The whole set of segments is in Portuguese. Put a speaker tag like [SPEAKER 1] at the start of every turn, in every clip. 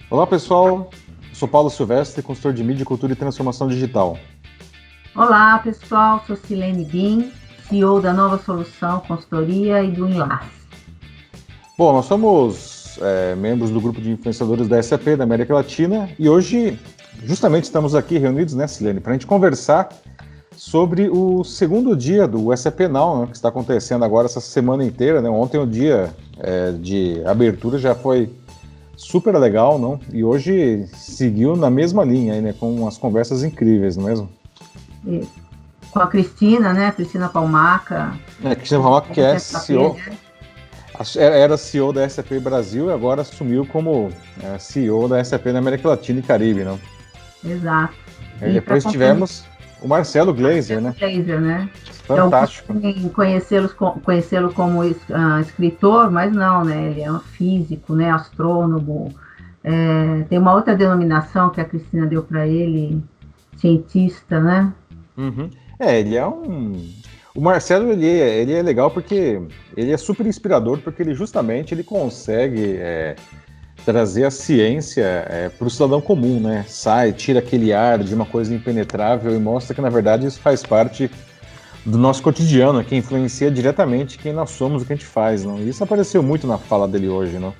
[SPEAKER 1] Olá pessoal, eu sou Paulo Silvestre, consultor de mídia, cultura e transformação digital.
[SPEAKER 2] Olá, pessoal. Sou Silene Bin, CEO da Nova Solução Consultoria e do Enlace.
[SPEAKER 1] Bom, nós somos membros do grupo de influenciadores da SAP da América Latina e hoje justamente estamos aqui reunidos, né, Silene, para a gente conversar sobre o segundo dia do SAP Now, né, que está acontecendo agora essa semana inteira, né? Ontem o dia de abertura já foi super legal, não? E hoje seguiu na mesma linha, aí, né, com umas conversas incríveis, não é mesmo?
[SPEAKER 2] E com a Cristina, né? Cristina Palmaca.
[SPEAKER 1] Cristina Ramac, que é
[SPEAKER 2] SAP,
[SPEAKER 1] CEO,
[SPEAKER 2] né?
[SPEAKER 1] era CEO da SAP Brasil e agora assumiu como CEO da SAP na América Latina e Caribe, não?
[SPEAKER 2] Exato.
[SPEAKER 1] E
[SPEAKER 2] E para
[SPEAKER 1] depois tivemos o Marcelo Gleiser, né?
[SPEAKER 2] Glazer, né? Que alguns
[SPEAKER 1] Fantástico.
[SPEAKER 2] podem conhecê-lo como escritor, mas não, né? Ele é um físico, né? Astrônomo. Tem uma outra denominação que a Cristina deu para ele, cientista, né?
[SPEAKER 1] Uhum. Ele é um. O Marcelo ele é legal porque ele é super inspirador, porque ele justamente ele consegue trazer a ciência para o cidadão comum, né? Sai, tira aquele ar de uma coisa impenetrável e mostra que na verdade isso faz parte do nosso cotidiano, que influencia diretamente quem nós somos, o que a gente faz, não? E isso apareceu muito na fala dele hoje, não?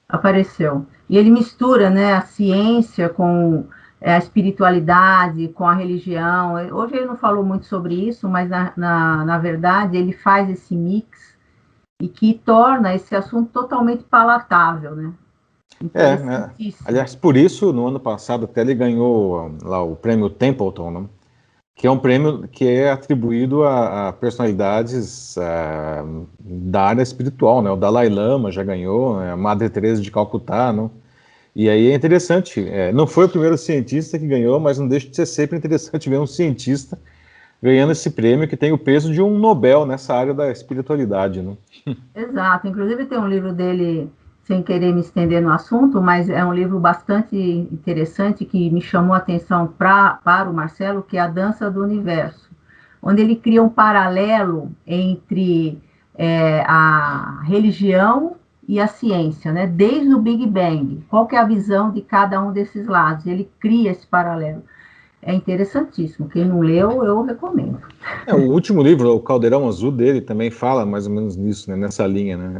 [SPEAKER 2] Apareceu. E ele mistura, né, a ciência com a espiritualidade, com a religião. Hoje ele não falou muito sobre isso, mas na verdade ele faz esse mix e que torna esse assunto totalmente palatável, né?
[SPEAKER 1] Né?
[SPEAKER 2] Interessantíssimo.
[SPEAKER 1] Aliás, por isso, no ano passado, até ele ganhou lá o prêmio Templeton, né? Que é um prêmio que é atribuído a personalidades da área espiritual, né? O Dalai Lama já ganhou, né? A Madre Teresa de Calcutá, não? E aí é interessante, não foi o primeiro cientista que ganhou, mas não deixa de ser sempre interessante ver um cientista ganhando esse prêmio que tem o peso de um Nobel nessa área da espiritualidade, né?
[SPEAKER 2] Exato. Inclusive tem um livro dele, sem querer me estender no assunto, mas é um livro bastante interessante que me chamou a atenção para o Marcelo, que é A Dança do Universo, onde ele cria um paralelo entre a religião e a ciência, né? Desde o Big Bang. Qual que é a visão de cada um desses lados? Ele cria esse paralelo. É interessantíssimo. Quem não leu, eu recomendo.
[SPEAKER 1] O último livro, O Caldeirão Azul, dele também fala mais ou menos nisso, né, nessa linha, né?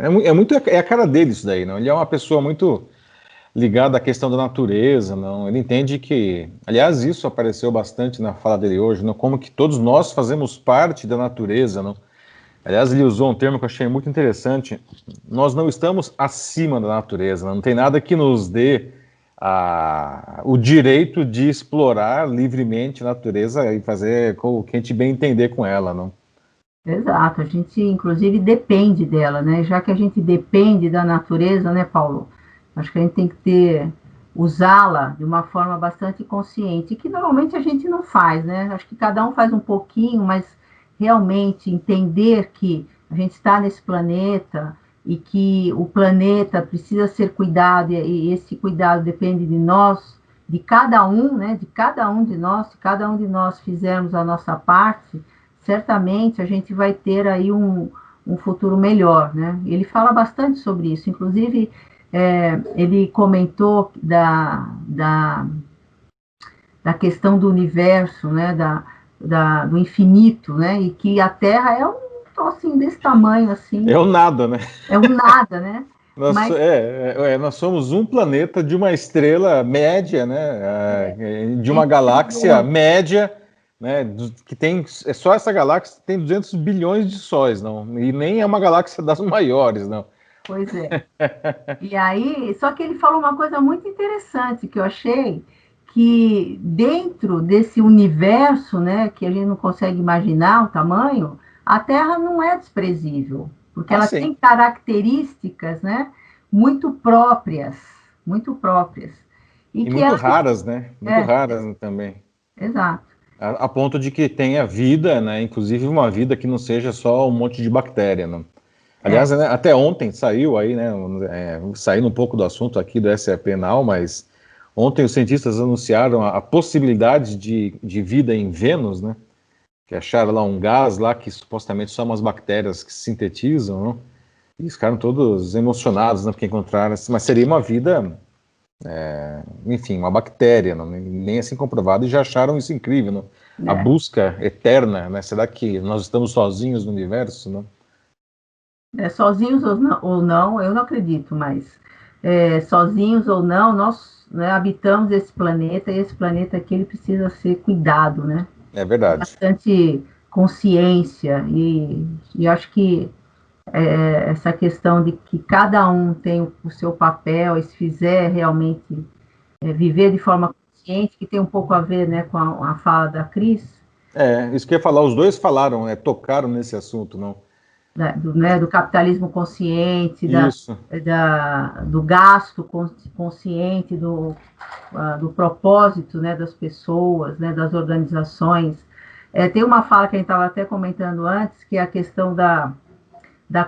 [SPEAKER 1] É a cara dele isso daí, não? Ele é uma pessoa muito ligada à questão da natureza, não? Ele entende que, aliás, isso apareceu bastante na fala dele hoje, não? Como que todos nós fazemos parte da natureza, não? Aliás, ele usou um termo que eu achei muito interessante. Nós não estamos acima da natureza, não tem nada que nos dê o direito de explorar livremente a natureza e fazer o que a gente bem entender com ela, não?
[SPEAKER 2] Exato, a gente inclusive depende dela, né? Já que a gente depende da natureza, né, Paulo? Acho que a gente tem que usá-la de uma forma bastante consciente, que normalmente a gente não faz, né? Acho que cada um faz um pouquinho, mas realmente entender que a gente está nesse planeta e que o planeta precisa ser cuidado e esse cuidado depende de nós, de cada um, né? De cada um de nós, se cada um de nós fizermos a nossa parte, certamente a gente vai ter aí um futuro melhor, né? Ele fala bastante sobre isso, inclusive ele comentou da questão do universo, né? Do infinito, né? E que a Terra é um assim desse tamanho assim,
[SPEAKER 1] É o nada, né?
[SPEAKER 2] é um nada, né?
[SPEAKER 1] Nós,
[SPEAKER 2] Mas
[SPEAKER 1] nós somos um planeta de uma estrela média, né? De uma
[SPEAKER 2] entre
[SPEAKER 1] galáxia
[SPEAKER 2] bilhões.
[SPEAKER 1] média, né? Que tem. É só essa galáxia que tem 200 bilhões de sóis, não? E nem é uma galáxia das maiores, não.
[SPEAKER 2] Pois é. E aí, só que ele falou uma coisa muito interessante que eu achei que dentro desse universo, né, que a gente não consegue imaginar o tamanho, a Terra não é desprezível, porque
[SPEAKER 1] Ah,
[SPEAKER 2] ela
[SPEAKER 1] sim.
[SPEAKER 2] tem características, né, muito próprias, muito próprias. E
[SPEAKER 1] E
[SPEAKER 2] que
[SPEAKER 1] muito
[SPEAKER 2] ela
[SPEAKER 1] raras, né? Muito
[SPEAKER 2] é,
[SPEAKER 1] raras também.
[SPEAKER 2] exato.
[SPEAKER 1] A ponto de que tenha vida, né? Inclusive uma vida que não seja só um monte de bactéria, não?
[SPEAKER 2] É,
[SPEAKER 1] Aliás, né, até ontem saiu aí, né? Saindo um pouco do assunto aqui do SAP Now, mas ontem os cientistas anunciaram a possibilidade de vida em Vênus, né? Que acharam lá um gás lá que supostamente são umas bactérias que se sintetizam, não? E ficaram todos emocionados, né? Porque encontraram, mas seria uma vida enfim, uma bactéria, não, nem assim comprovado, e já acharam isso incrível, não? A
[SPEAKER 2] É.
[SPEAKER 1] busca eterna, né? Será que nós estamos sozinhos no universo, não?
[SPEAKER 2] Sozinhos ou não, eu não acredito, mas sozinhos ou não, nós, né, habitamos esse planeta e esse planeta aqui ele precisa ser cuidado, né?
[SPEAKER 1] É verdade.
[SPEAKER 2] Bastante consciência e acho que essa questão de que cada um tem o seu papel e se fizer realmente viver de forma consciente, que tem um pouco a ver, né, com a fala da Cris,
[SPEAKER 1] Isso que eu ia falar, os dois falaram, né? Tocaram nesse assunto, não?
[SPEAKER 2] né, do capitalismo consciente,
[SPEAKER 1] Isso.
[SPEAKER 2] do gasto consciente, do propósito, né, das pessoas, né, das organizações. Tem uma fala que a gente estava até comentando antes, que é a questão da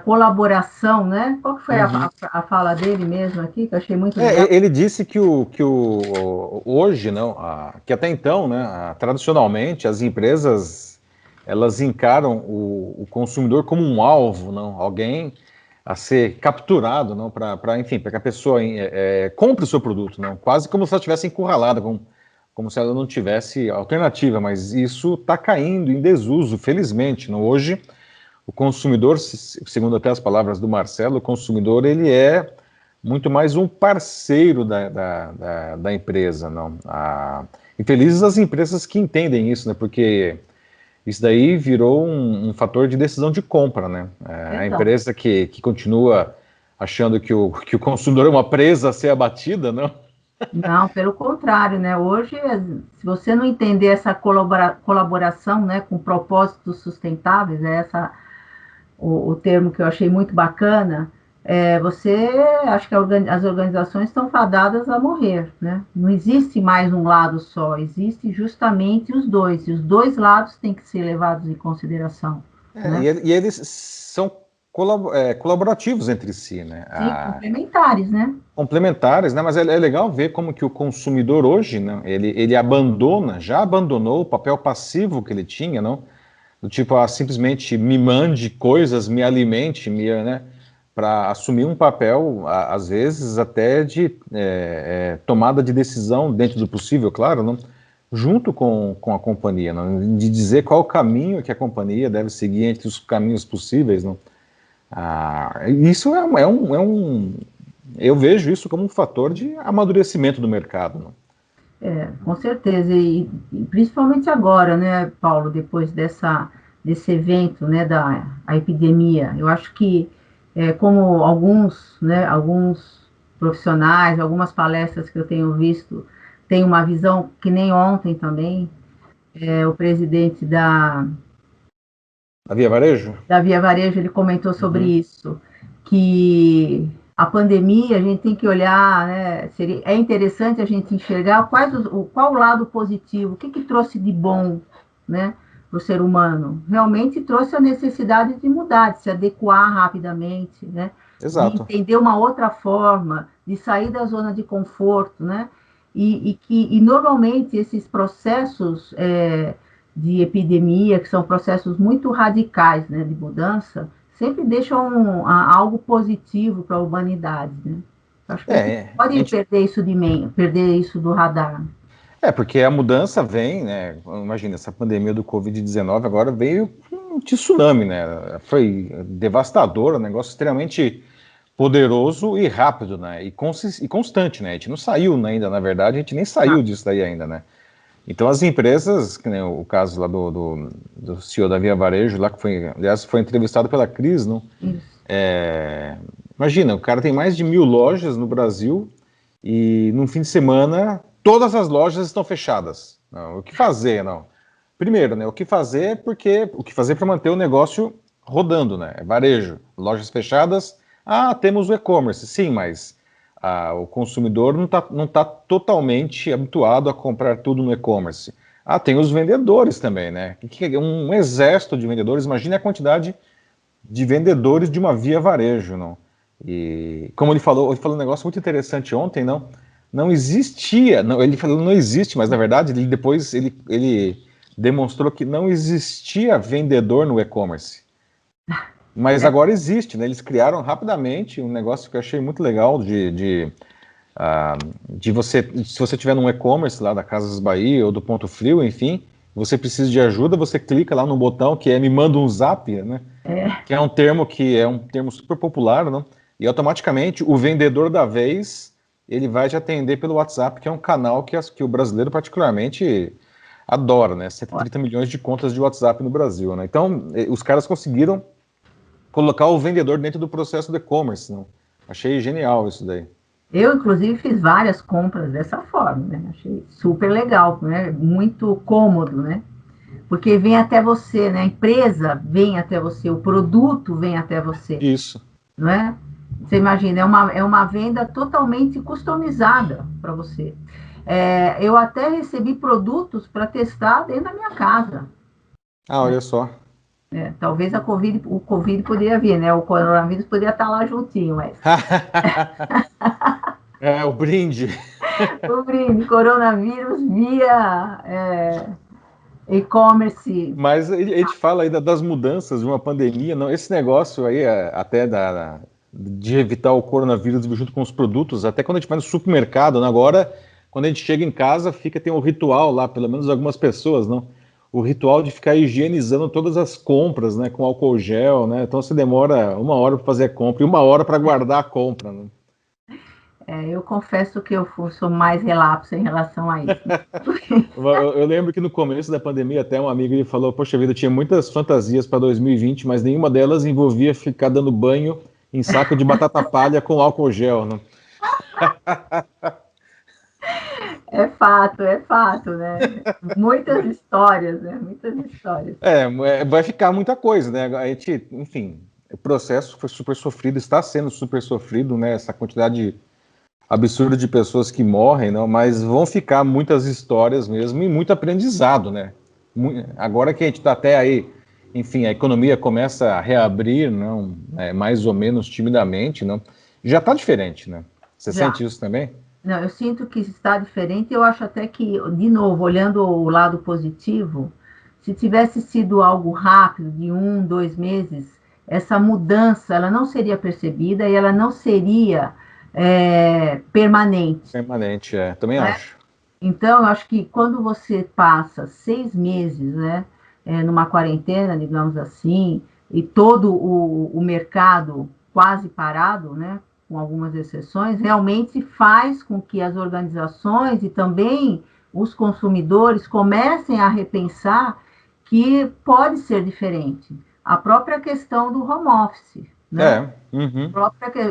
[SPEAKER 2] colaboração, né? Qual que foi
[SPEAKER 1] Uhum.
[SPEAKER 2] a fala dele mesmo aqui, que eu achei muito legal?
[SPEAKER 1] Ele disse hoje, não, que até então, né, tradicionalmente, as empresas elas encaram o consumidor como um alvo, não, alguém a ser capturado, não, enfim, para que a pessoa compre o seu produto, não, quase como se ela estivesse encurralada, como se ela não tivesse alternativa, mas isso está caindo em desuso, felizmente, não. Hoje, o consumidor, segundo até as palavras do Marcelo, o consumidor ele é muito mais um parceiro da empresa, não. E felizes as empresas que entendem isso, né? Porque isso daí virou um fator de decisão de compra, né? A
[SPEAKER 2] Então,
[SPEAKER 1] empresa que continua achando que o consumidor é uma presa a ser abatida, não?
[SPEAKER 2] não, pelo contrário, né? Hoje, se você não entender essa colaboração, né, com propósitos sustentáveis, o termo que eu achei muito bacana, você, acho que as organizações estão fadadas a morrer, né? Não existe mais um lado só, existe justamente os dois, e os dois lados têm que ser levados em consideração, né?
[SPEAKER 1] E eles são colaborativos entre si, né?
[SPEAKER 2] Sim, complementares, né?
[SPEAKER 1] Complementares, né? Mas é legal ver como que o consumidor hoje, né? Ele já abandonou o papel passivo que ele tinha, não? Do tipo, simplesmente me mande coisas, me alimente, né? Para assumir um papel, às vezes, até de tomada de decisão, dentro do possível, claro, não? Junto com a companhia, não? De dizer qual o caminho que a companhia deve seguir entre os caminhos possíveis, não? Isso eu vejo isso como um fator de amadurecimento do mercado, não?
[SPEAKER 2] Com certeza, e principalmente agora, né, Paulo, depois desse evento, né, a epidemia, eu acho que, como alguns profissionais, algumas palestras que eu tenho visto, têm uma visão que nem ontem também, o presidente
[SPEAKER 1] A Via Varejo?
[SPEAKER 2] da Via Varejo, ele comentou sobre
[SPEAKER 1] Uhum.
[SPEAKER 2] isso, que a pandemia a gente tem que olhar, né, é interessante a gente enxergar qual o lado positivo, o que trouxe de bom, né, para o ser humano. Realmente trouxe a necessidade de mudar, de se adequar rapidamente, né, de
[SPEAKER 1] Exato.
[SPEAKER 2] entender uma outra forma, de sair da zona de conforto, né, e normalmente esses processos de epidemia, que são processos muito radicais, né, de mudança, sempre deixam algo positivo para a humanidade, né? Acho que a gente
[SPEAKER 1] A
[SPEAKER 2] pode
[SPEAKER 1] gente,
[SPEAKER 2] perder isso do radar.
[SPEAKER 1] porque a mudança vem, né? Imagina, essa pandemia do Covid-19 agora veio com um tsunami, né? Foi devastador, um negócio extremamente poderoso e rápido, né? E constante, né? A gente não saiu ainda, na verdade, a gente nem saiu disso daí ainda, né? Então as empresas, que nem o caso lá do CEO da Via Varejo, lá que foi, aliás, foi entrevistado pela Cris, não?
[SPEAKER 2] Isso.
[SPEAKER 1] Imagina, o cara tem mais de 1.000 lojas no Brasil e num fim de semana todas as lojas estão fechadas. Não, o que fazer, não? Primeiro, né? O que fazer para manter o negócio rodando, né? É varejo, lojas fechadas. Temos o e-commerce, sim, mas o consumidor não tá totalmente habituado a comprar tudo no e-commerce. Tem os vendedores também, né? Um exército de vendedores. Imagine a quantidade de vendedores de uma Via Varejo, não? E como ele falou um negócio muito interessante ontem, não existia, não, ele falou não existe, mas na verdade ele demonstrou que não existia vendedor no e-commerce. Mas
[SPEAKER 2] É,
[SPEAKER 1] agora existe, né? Eles criaram rapidamente um negócio que eu achei muito legal de você, se você estiver num e-commerce lá da Casas Bahia ou do Ponto Frio, enfim, você precisa de ajuda, você clica lá no botão que é me manda um zap, né? Que é um termo super popular, né? E automaticamente o vendedor da vez ele vai te atender pelo WhatsApp, que é um canal que o brasileiro particularmente adora, né? 130 milhões de contas de WhatsApp no Brasil, né? Então, os caras conseguiram colocar o vendedor dentro do processo do e-commerce, né? Achei genial isso daí.
[SPEAKER 2] Eu, inclusive, fiz várias compras dessa forma, né? Achei super legal, né? Muito cômodo, né? Porque vem até você, né? A empresa vem até você, o produto vem até você,
[SPEAKER 1] Isso.
[SPEAKER 2] não é? Você imagina, é uma venda totalmente customizada para você. Eu até recebi produtos para testar dentro da minha casa.
[SPEAKER 1] Ah, olha só.
[SPEAKER 2] Talvez o Covid poderia vir, né? O coronavírus poderia estar lá juntinho, mas
[SPEAKER 1] É, o brinde.
[SPEAKER 2] o brinde, coronavírus via e-commerce.
[SPEAKER 1] Mas ele te fala aí das mudanças de uma pandemia, não? Esse negócio aí, até de evitar o coronavírus junto com os produtos, até quando a gente vai no supermercado, né? Agora, quando a gente chega em casa, tem um ritual lá, pelo menos algumas pessoas, não? O ritual de ficar higienizando todas as compras, né? Com álcool gel, né? Então você demora 1 hora para fazer a compra e 1 hora para guardar a compra, né?
[SPEAKER 2] Eu confesso que eu sou mais relapso em relação a isso.
[SPEAKER 1] Eu lembro que no começo da pandemia, até um amigo ele falou: Poxa vida, eu tinha muitas fantasias para 2020, mas nenhuma delas envolvia ficar dando banho em saco de batata palha com álcool gel, né?
[SPEAKER 2] É fato, né? Muitas histórias, né? Muitas histórias.
[SPEAKER 1] Vai ficar muita coisa, né? A gente, enfim, o processo foi super sofrido, está sendo super sofrido, né? Essa quantidade absurda de pessoas que morrem, não, mas vão ficar muitas histórias mesmo e muito aprendizado, né? Agora que a gente está até aí, enfim, a economia começa a reabrir, não, mais ou menos timidamente, não, já está diferente, né? Você
[SPEAKER 2] Já.
[SPEAKER 1] sente isso também?
[SPEAKER 2] Não, eu sinto que está diferente. Eu acho até que, de novo, olhando o lado positivo, se tivesse sido algo rápido, de 1, 2 meses, essa mudança ela não seria percebida e ela não seria permanente.
[SPEAKER 1] Permanente, também
[SPEAKER 2] Né?
[SPEAKER 1] acho.
[SPEAKER 2] Então, eu acho que quando você passa 6 meses, né, numa quarentena, digamos assim, e todo o mercado quase parado, né, com algumas exceções, realmente faz com que as organizações e também os consumidores comecem a repensar que pode ser diferente. A própria questão do home office, né?
[SPEAKER 1] Uhum.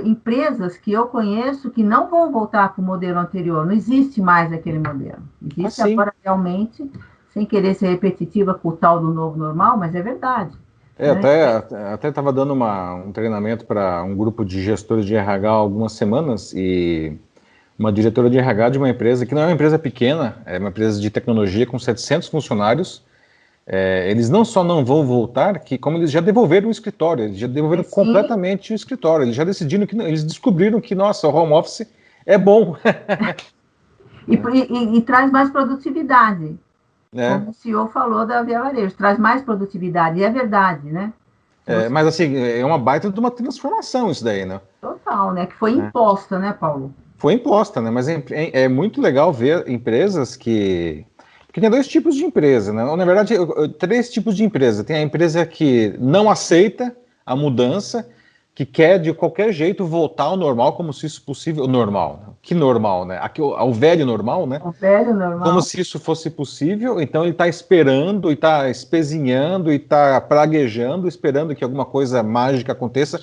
[SPEAKER 2] Empresas que eu conheço que não vão voltar para o modelo anterior, não existe mais aquele modelo. Existe
[SPEAKER 1] Assim.
[SPEAKER 2] agora realmente, sem querer ser repetitiva com o tal do novo normal, mas é verdade. Né?
[SPEAKER 1] Até estava dando um treinamento para um grupo de gestores de RH há algumas semanas e uma diretora de RH de uma empresa que não é uma empresa pequena, é uma empresa de tecnologia com 700 funcionários. Eles não só não vão voltar, como eles já devolveram o escritório, eles já devolveram completamente o escritório, eles já decidiram eles descobriram que, nossa, o home office é bom.
[SPEAKER 2] E traz mais produtividade. Como o
[SPEAKER 1] É.
[SPEAKER 2] CEO falou da Via Varejo, traz mais produtividade, e é verdade, né?
[SPEAKER 1] Mas assim, é uma baita de uma transformação isso daí, né?
[SPEAKER 2] Total, né? Que foi imposta, né, Paulo?
[SPEAKER 1] Foi imposta, né? Mas é muito legal ver empresas que... Porque tem 2 tipos de empresa, né? Na verdade, 3 tipos de empresa. Tem a empresa que não aceita a mudança, que quer de qualquer jeito voltar ao normal, como se isso possível... Normal. Que normal, né? Ao velho normal, né?
[SPEAKER 2] O velho normal.
[SPEAKER 1] Como se isso fosse possível. Então ele está esperando, e está espezinhando, e está praguejando, esperando que alguma coisa mágica aconteça,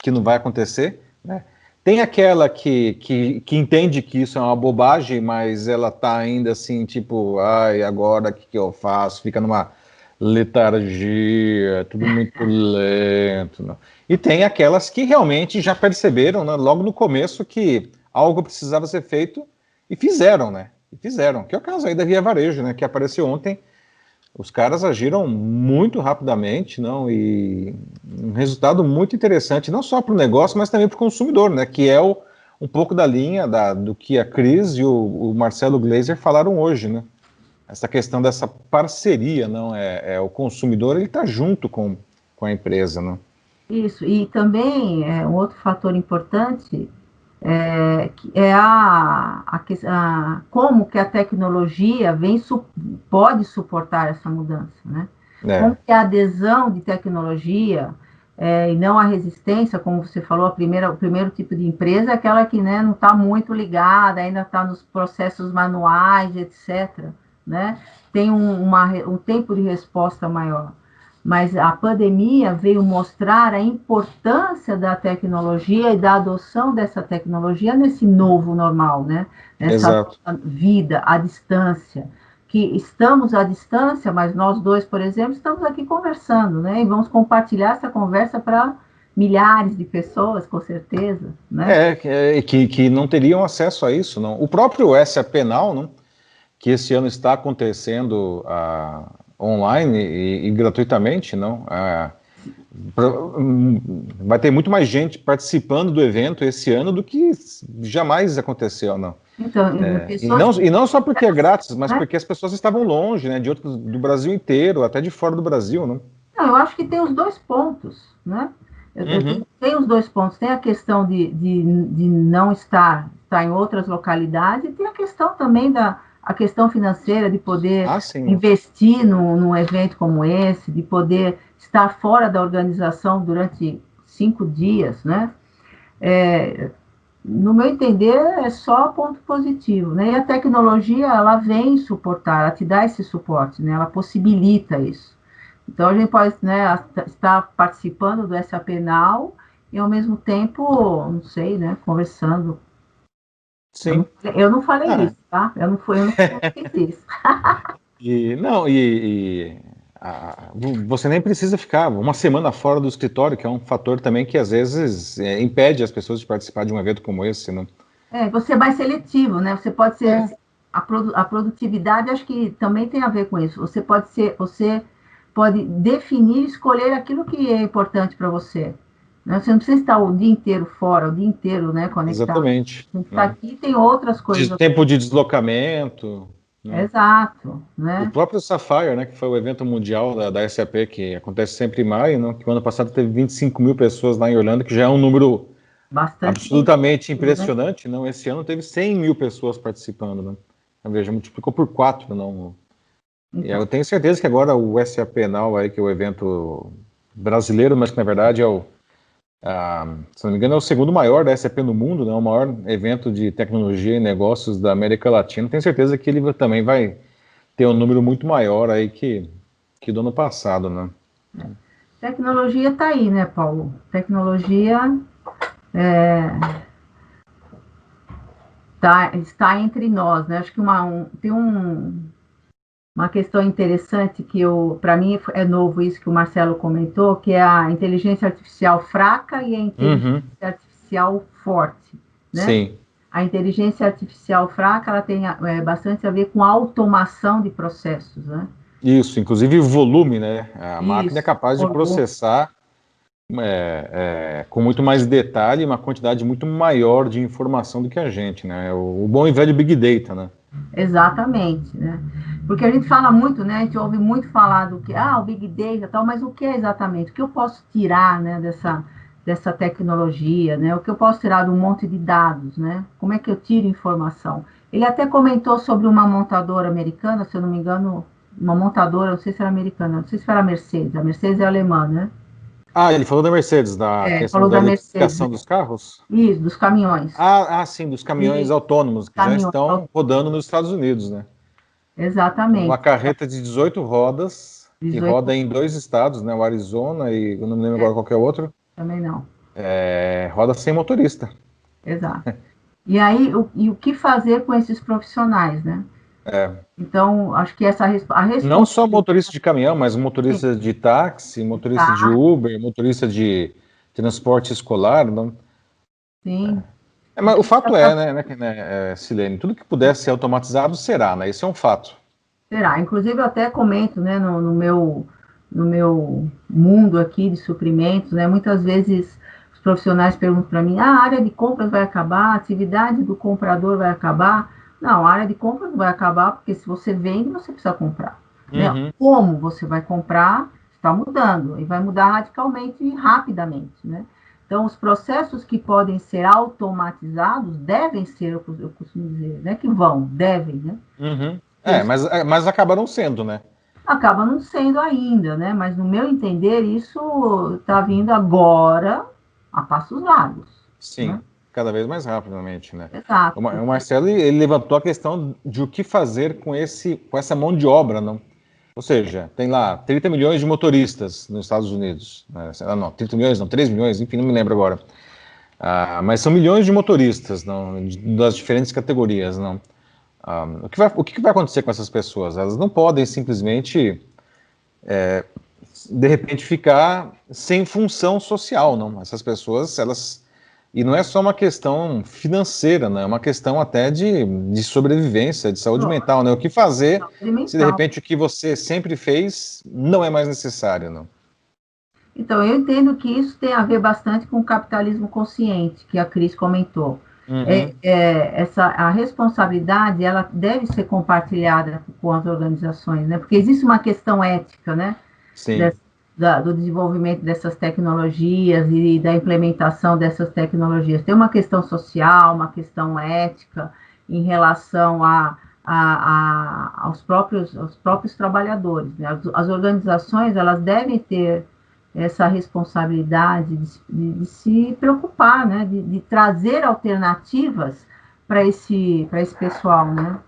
[SPEAKER 1] que não vai acontecer, né? Tem aquela que entende que isso é uma bobagem, mas ela tá ainda assim, tipo, ai, agora o que eu faço? Fica numa letargia, tudo muito lento. Né? E tem aquelas que realmente já perceberam, né, logo no começo, que algo precisava ser feito e fizeram, né? E fizeram, que é o caso aí da Via Varejo, né? Que apareceu ontem. Os caras agiram muito rapidamente, não, e um resultado muito interessante, não só para o negócio, mas também para o consumidor, né, que é um pouco da linha do que a Cris e o Marcelo Gleiser falaram hoje, né, essa questão dessa parceria, não, o consumidor, ele está junto com a empresa, não.
[SPEAKER 2] Isso, e também um outro fator importante como que a tecnologia pode suportar essa mudança, né? Como
[SPEAKER 1] É,
[SPEAKER 2] que a adesão de tecnologia e não a resistência, como você falou, o primeiro tipo de empresa é aquela que, né, não está muito ligada, ainda está nos processos manuais, etc., né? Tem um tempo de resposta maior. Mas a pandemia veio mostrar a importância da tecnologia e da adoção dessa tecnologia nesse novo normal, né? Nessa
[SPEAKER 1] exato.
[SPEAKER 2] vida à distância. Que estamos à distância, mas nós dois, por exemplo, estamos aqui conversando, né? E vamos compartilhar essa conversa para milhares de pessoas, com certeza, né?
[SPEAKER 1] Que não teriam acesso a isso, não. O próprio SAP Now, não, que esse ano está acontecendo online e gratuitamente, não. Vai ter muito mais gente participando do evento esse ano do que jamais aconteceu, não.
[SPEAKER 2] Então, pessoas,
[SPEAKER 1] E não só porque é grátis, mas
[SPEAKER 2] né?
[SPEAKER 1] porque as pessoas estavam longe, né, do Brasil inteiro, até de fora do Brasil, não.
[SPEAKER 2] Não, eu acho que tem os dois pontos, né?
[SPEAKER 1] Uhum.
[SPEAKER 2] Tem os dois pontos. Tem a questão de não estar em outras localidades e tem a questão também a questão financeira de poder
[SPEAKER 1] Ah, sim.
[SPEAKER 2] investir num evento como esse, de poder estar fora da organização durante 5 dias, né? No meu entender, é só ponto positivo, né? E a tecnologia, ela vem suportar, ela te dá esse suporte, né? Ela possibilita isso. Então, a gente pode, né, estar participando do SAP Now e, ao mesmo tempo, não sei, né, conversando.
[SPEAKER 1] Sim.
[SPEAKER 2] Eu não falei
[SPEAKER 1] Ah,
[SPEAKER 2] isso, tá? Eu não fiz isso.
[SPEAKER 1] e não, você nem precisa ficar uma semana fora do escritório, que é um fator também que às vezes impede as pessoas de participar de um evento como esse, não?
[SPEAKER 2] Você é mais seletivo, né? Você pode ser...
[SPEAKER 1] É,
[SPEAKER 2] A produtividade, acho que também tem a ver com isso. Você pode definir, escolher aquilo que é importante para você. Né? Você não precisa estar o dia inteiro fora, o dia inteiro, né, conectado.
[SPEAKER 1] exatamente.
[SPEAKER 2] A gente está
[SPEAKER 1] Né?
[SPEAKER 2] aqui, tem outras coisas.
[SPEAKER 1] Tempo de deslocamento, né?
[SPEAKER 2] Exato,
[SPEAKER 1] O
[SPEAKER 2] né?
[SPEAKER 1] próprio Sapphire, né, que foi o evento mundial da SAP, que acontece sempre em maio, né, que o ano passado teve 25 mil pessoas lá em Orlando, que já é um número
[SPEAKER 2] Bastante,
[SPEAKER 1] absolutamente
[SPEAKER 2] né?
[SPEAKER 1] impressionante, não? Esse ano teve 100 mil pessoas participando, né? Veja, multiplicou por 4, não? E
[SPEAKER 2] Então,
[SPEAKER 1] eu tenho certeza que agora o SAP Now, aí, que é o evento brasileiro, mas que na verdade se não me engano, é o segundo maior da SAP no mundo, né? O maior evento de tecnologia e negócios da América Latina. Tenho certeza que ele também vai ter um número muito maior aí que do ano passado, né?
[SPEAKER 2] tecnologia está aí, né, Paulo? Tecnologia está entre nós, né? Acho que tem uma questão interessante que para mim é novo isso que o Marcelo comentou, que é a inteligência artificial fraca e a inteligência
[SPEAKER 1] Uhum,
[SPEAKER 2] artificial forte, né?
[SPEAKER 1] sim,
[SPEAKER 2] A inteligência artificial fraca, ela tem bastante a ver com a automação de processos, né?
[SPEAKER 1] isso, inclusive volume, né? A máquina é
[SPEAKER 2] Isso,
[SPEAKER 1] capaz de processar com muito mais detalhe, uma quantidade muito maior de informação do que a gente, né? O bom e velho Big Data, né?
[SPEAKER 2] exatamente, né? Porque a gente fala muito, né? A gente ouve muito falar do que, o Big Data e tal, mas o que é exatamente? O que eu posso tirar, né, dessa tecnologia, né? O que eu posso tirar de um monte de dados, né? Como é que eu tiro informação? Ele até comentou sobre uma montadora americana, se eu não me engano, uma montadora, não sei se era americana, não sei se era a Mercedes é alemã, né?
[SPEAKER 1] Ah, ele falou da Mercedes, da questão
[SPEAKER 2] Falou
[SPEAKER 1] da
[SPEAKER 2] da Mercedes,
[SPEAKER 1] eletrificação dos carros?
[SPEAKER 2] isso, dos caminhões.
[SPEAKER 1] Sim, dos caminhões
[SPEAKER 2] E
[SPEAKER 1] autônomos que já
[SPEAKER 2] caminhões,
[SPEAKER 1] estão rodando nos Estados Unidos, né? Uma
[SPEAKER 2] exatamente,
[SPEAKER 1] carreta de 18 rodas, que
[SPEAKER 2] 18
[SPEAKER 1] roda em 2 estados, né? O Arizona e eu não me lembro agora qual que é o outro,
[SPEAKER 2] também não.
[SPEAKER 1] roda sem motorista.
[SPEAKER 2] Exato. E aí, o que fazer com esses profissionais, né?
[SPEAKER 1] É,
[SPEAKER 2] Então, acho que a
[SPEAKER 1] não só
[SPEAKER 2] responsabilidade
[SPEAKER 1] motorista de caminhão, mas motorista de táxi, motorista de
[SPEAKER 2] tá,
[SPEAKER 1] Uber, motorista de transporte escolar. Não...
[SPEAKER 2] sim,
[SPEAKER 1] Mas o fato é, Silene, tudo que puder ser automatizado será, né? Isso é um fato.
[SPEAKER 2] será. Inclusive, eu até comento, né, no meu mundo aqui de suprimentos, né, muitas vezes os profissionais perguntam para mim, a área de compras vai acabar, a atividade do comprador vai acabar? Não, a área de compras não vai acabar, porque se você vende, você precisa comprar. Né?
[SPEAKER 1] Uhum.
[SPEAKER 2] Como você vai comprar está mudando, e vai mudar radicalmente e rapidamente, né? Então, os processos que podem ser automatizados devem ser, eu costumo dizer, né, que devem, né?
[SPEAKER 1] Uhum. Mas acabaram sendo, né?
[SPEAKER 2] Acaba não sendo ainda, né? Mas no meu entender, isso está vindo agora a passos largos,
[SPEAKER 1] Sim,
[SPEAKER 2] né?
[SPEAKER 1] cada vez mais rapidamente, né?
[SPEAKER 2] Exato.
[SPEAKER 1] O Marcelo, ele levantou a questão de o que fazer com essa mão de obra, não? Ou seja, tem lá 30 milhões de motoristas nos Estados Unidos, né? Não, 30 milhões, não, 3 milhões, enfim, não me lembro agora. Mas são milhões de motoristas, não, das diferentes categorias, não? O que vai acontecer com essas pessoas? Elas não podem simplesmente, de repente, ficar sem função social, não? Essas pessoas, elas... E não é só uma questão financeira, né? É uma questão até de sobrevivência, de saúde mental, né? O que fazer se, de repente, o que você sempre fez não é mais necessário, não?
[SPEAKER 2] Então, eu entendo que isso tem a ver bastante com o capitalismo consciente, que a Cris comentou.
[SPEAKER 1] Uhum.
[SPEAKER 2] A responsabilidade, ela deve ser compartilhada com as organizações, né? Porque existe uma questão ética, né?
[SPEAKER 1] Sim.
[SPEAKER 2] Do desenvolvimento dessas tecnologias e da implementação dessas tecnologias. Tem uma questão social, uma questão ética em relação aos próprios trabalhadores, né? As organizações, elas devem ter essa responsabilidade de se preocupar, né? De trazer alternativas para esse pessoal, né?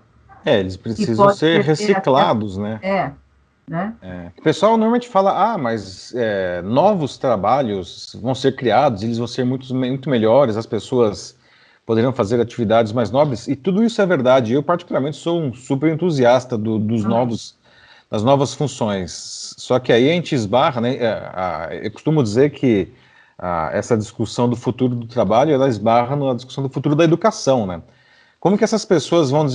[SPEAKER 1] Eles
[SPEAKER 2] Que
[SPEAKER 1] precisam
[SPEAKER 2] pode
[SPEAKER 1] ser
[SPEAKER 2] ser até,
[SPEAKER 1] reciclados, né?
[SPEAKER 2] né?
[SPEAKER 1] O pessoal normalmente fala, mas novos trabalhos vão ser criados, eles vão ser muito melhores, as pessoas poderão fazer atividades mais nobres, e tudo isso é verdade. Eu, particularmente, sou um super entusiasta das novas funções. Só que aí a gente esbarra, né? Eu costumo dizer que essa discussão do futuro do trabalho, ela esbarra na discussão do futuro da educação, né? Como que essas pessoas vão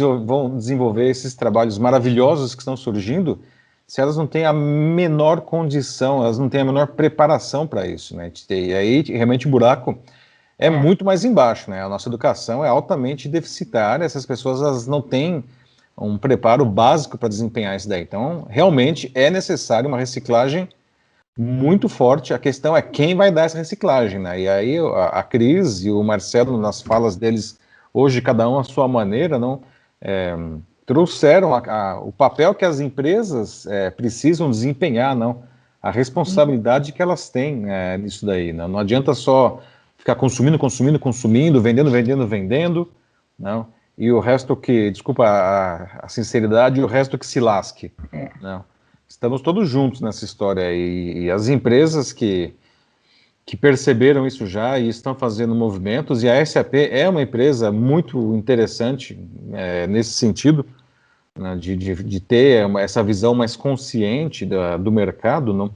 [SPEAKER 1] desenvolver esses trabalhos maravilhosos que estão surgindo se elas não têm a menor condição, elas não têm a menor preparação para isso, né? E aí, realmente, o buraco é muito mais embaixo, né? A nossa educação é altamente deficitária, essas pessoas elas não têm um preparo básico para desempenhar isso daí. Então, realmente é necessário uma reciclagem muito forte. A questão é quem vai dar essa reciclagem, né? E aí a Cris e o Marcelo, nas falas deles, hoje, cada um à sua maneira, não trouxeram o papel que as empresas precisam desempenhar, não? A responsabilidade que elas têm nisso daí. Não adianta só ficar consumindo, vendendo, não? E o resto que, desculpa a sinceridade, o resto que se lasque, não? Estamos todos juntos nessa história e as empresas que perceberam isso já e estão fazendo movimentos, e a SAP é uma empresa muito interessante nesse sentido, né, de ter essa visão mais consciente do mercado, não?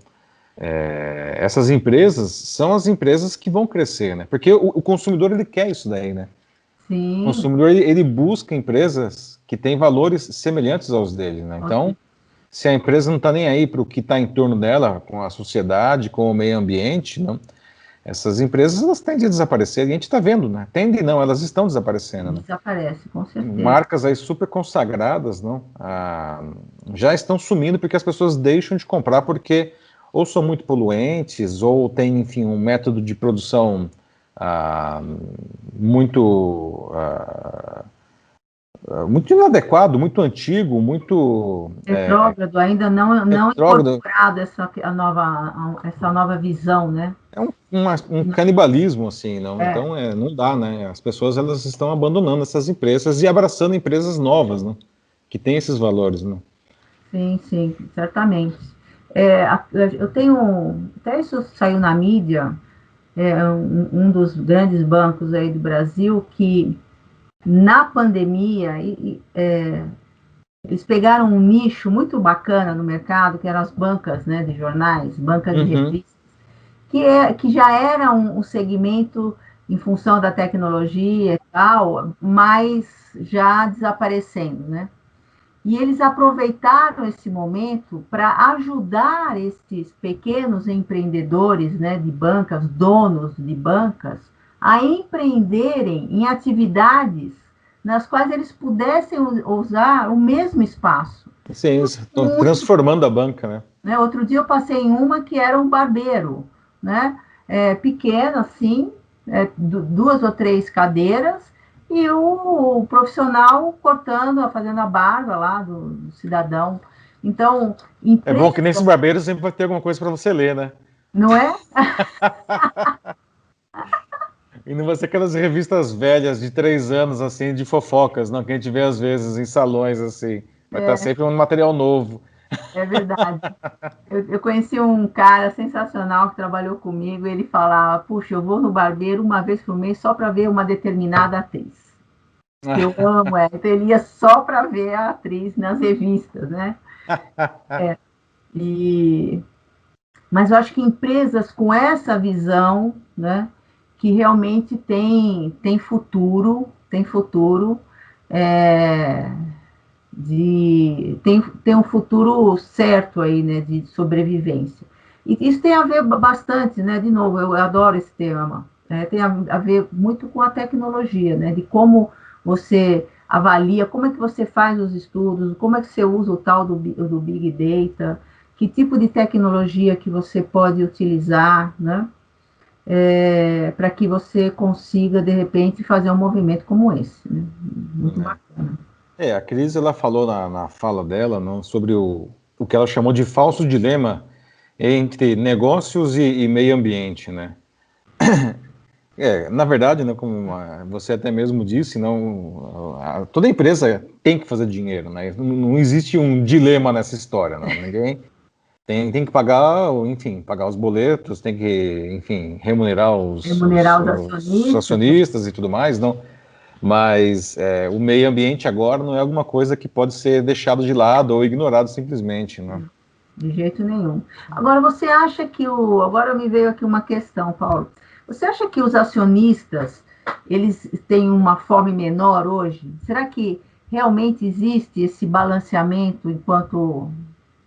[SPEAKER 1] Essas empresas são as empresas que vão crescer, né? Porque o consumidor, ele quer isso daí, né?
[SPEAKER 2] Sim.
[SPEAKER 1] O consumidor, ele busca empresas que têm valores semelhantes aos dele, né? Então, se a empresa não está nem aí para o que está em torno dela, com a sociedade, com o meio ambiente, não, essas empresas elas tendem a desaparecer, e a gente está vendo, né? Tendem não, elas estão desaparecendo.
[SPEAKER 2] Desaparece, com certeza.
[SPEAKER 1] Marcas aí super consagradas, não, já estão sumindo porque as pessoas deixam de comprar porque ou são muito poluentes, ou tem, enfim, um método de produção muito muito inadequado, muito antigo, muito
[SPEAKER 2] retrógrado, ainda não incorporado essa nova visão, né?
[SPEAKER 1] É um canibalismo, assim, não? Então não dá, né? As pessoas elas estão abandonando essas empresas e abraçando empresas novas, né? Que têm esses valores, né?
[SPEAKER 2] Sim, certamente. Eu tenho, até isso saiu na mídia, um dos grandes bancos aí do Brasil que na pandemia eles pegaram um nicho muito bacana no mercado, que eram as bancas, né, de jornais, bancas de revistas, que já era um segmento em função da tecnologia e tal, mas já desaparecendo, né? E eles aproveitaram esse momento para ajudar esses pequenos empreendedores, né, de bancas, donos de bancas, a empreenderem em atividades nas quais eles pudessem usar o mesmo espaço.
[SPEAKER 1] Sim, estão transformando a banca, né?
[SPEAKER 2] Outro dia eu passei em uma que era um barbeiro, né? pequeno, assim, 2 ou 3 cadeiras, e o profissional cortando, fazendo a barba lá do cidadão. Então,
[SPEAKER 1] É bom que
[SPEAKER 2] empresa,
[SPEAKER 1] nesse barbeiro sempre vai ter alguma coisa para você ler, né?
[SPEAKER 2] não é?
[SPEAKER 1] E não vai ser aquelas revistas velhas de 3 anos, assim, de fofocas, não, que a gente vê às vezes em salões, assim. Vai estar sempre um material novo.
[SPEAKER 2] É verdade. Eu conheci um cara sensacional que trabalhou comigo. Ele falava: Puxa, eu vou no barbeiro uma vez por mês só para ver uma determinada atriz. Que eu amo ela. Então, ele ia só para ver a atriz nas revistas, né? E... Mas eu acho que empresas com essa visão, né, que realmente tem futuro, é, tem um futuro certo aí, né, de sobrevivência. E isso tem a ver bastante, né, de novo, eu adoro esse tema, tem a ver muito com a tecnologia, né, de como você avalia, como é que você faz os estudos, como é que você usa o tal do Big Data, que tipo de tecnologia que você pode utilizar, né, para que você consiga, de repente, fazer um movimento como esse, né? Muito bacana.
[SPEAKER 1] A Cris, ela falou na fala dela, não, sobre o que ela chamou de falso dilema entre negócios e meio ambiente, né? Na verdade, né, como você até mesmo disse, não, toda empresa tem que fazer dinheiro, né? Não existe um dilema nessa história, não. Ninguém tem que pagar, enfim, pagar os boletos, tem que, enfim, remunerar
[SPEAKER 2] Remunerar os
[SPEAKER 1] os
[SPEAKER 2] acionistas,
[SPEAKER 1] acionistas e tudo mais, não. Mas o meio ambiente agora não é alguma coisa que pode ser deixado de lado ou ignorado simplesmente, né?
[SPEAKER 2] de jeito nenhum. Agora, você acha que agora me veio aqui uma questão, Paulo. Você acha que os acionistas, eles têm uma fome menor hoje? Será que realmente existe esse balanceamento enquanto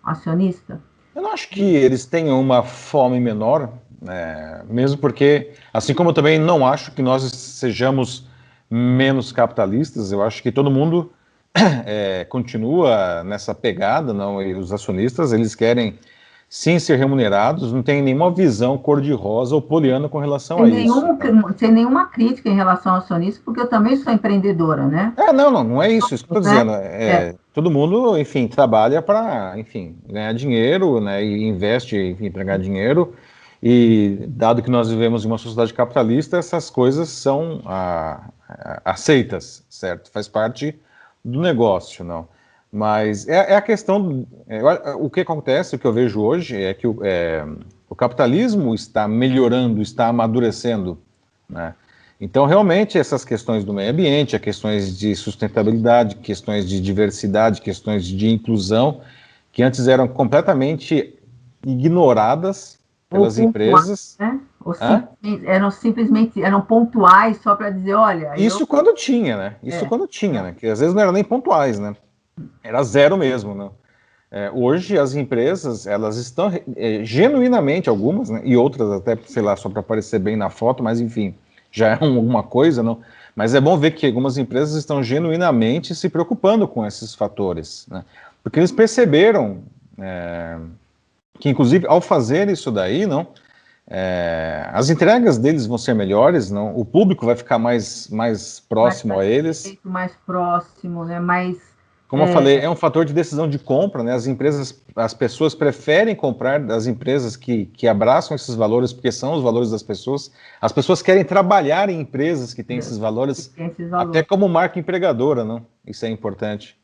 [SPEAKER 2] acionista?
[SPEAKER 1] Eu não acho que eles tenham uma fome menor, né? Mesmo porque, assim como eu também não acho que nós sejamos menos capitalistas, eu acho que todo mundo continua nessa pegada, não? E os acionistas, eles querem sim ser remunerados, não tem nenhuma visão cor-de-rosa ou poliana com relação
[SPEAKER 2] Sem,
[SPEAKER 1] a isso.
[SPEAKER 2] nenhum, sem nenhuma crítica em relação ao acionista, porque eu também sou empreendedora, né?
[SPEAKER 1] Não é isso que eu estou
[SPEAKER 2] Né?
[SPEAKER 1] dizendo. Todo mundo, enfim, trabalha para, enfim, ganhar dinheiro, né, e investe, enfim, para ganhar dinheiro. E dado que nós vivemos em uma sociedade capitalista, essas coisas são aceitas, certo? Faz parte do negócio, não. Mas é a questão. O que acontece, o que eu vejo hoje é que o capitalismo está melhorando, está amadurecendo, né? Então, realmente, essas questões do meio ambiente, as questões de sustentabilidade, questões de diversidade, questões de inclusão, que antes eram completamente ignoradas
[SPEAKER 2] Ou
[SPEAKER 1] pelas
[SPEAKER 2] pontuais,
[SPEAKER 1] empresas.
[SPEAKER 2] né? Ou
[SPEAKER 1] Hã?
[SPEAKER 2] simplesmente eram pontuais só para dizer, olha,
[SPEAKER 1] Isso quando tinha, né? Isso
[SPEAKER 2] é,
[SPEAKER 1] quando tinha, né? Que às vezes não eram nem pontuais, né? Era zero mesmo, né? Hoje as empresas, elas estão genuinamente, algumas, né? E outras até, sei lá, só para aparecer bem na foto, mas enfim, já é alguma coisa, não? Mas é bom ver que algumas empresas estão genuinamente se preocupando com esses fatores, né? Porque eles perceberam que, inclusive, ao fazer isso daí, não, as entregas deles vão ser melhores, não? O público vai ficar mais
[SPEAKER 2] mais
[SPEAKER 1] próximo a eles.
[SPEAKER 2] satisfeito, mais próximo, né? Mais
[SPEAKER 1] Como eu falei, é um fator de decisão de compra, né? As pessoas preferem comprar das empresas que abraçam esses valores, porque são os valores das pessoas. As pessoas querem trabalhar em empresas que têm esses valores,
[SPEAKER 2] tem esses
[SPEAKER 1] até
[SPEAKER 2] valores.
[SPEAKER 1] como marca empregadora, não? Isso é importante,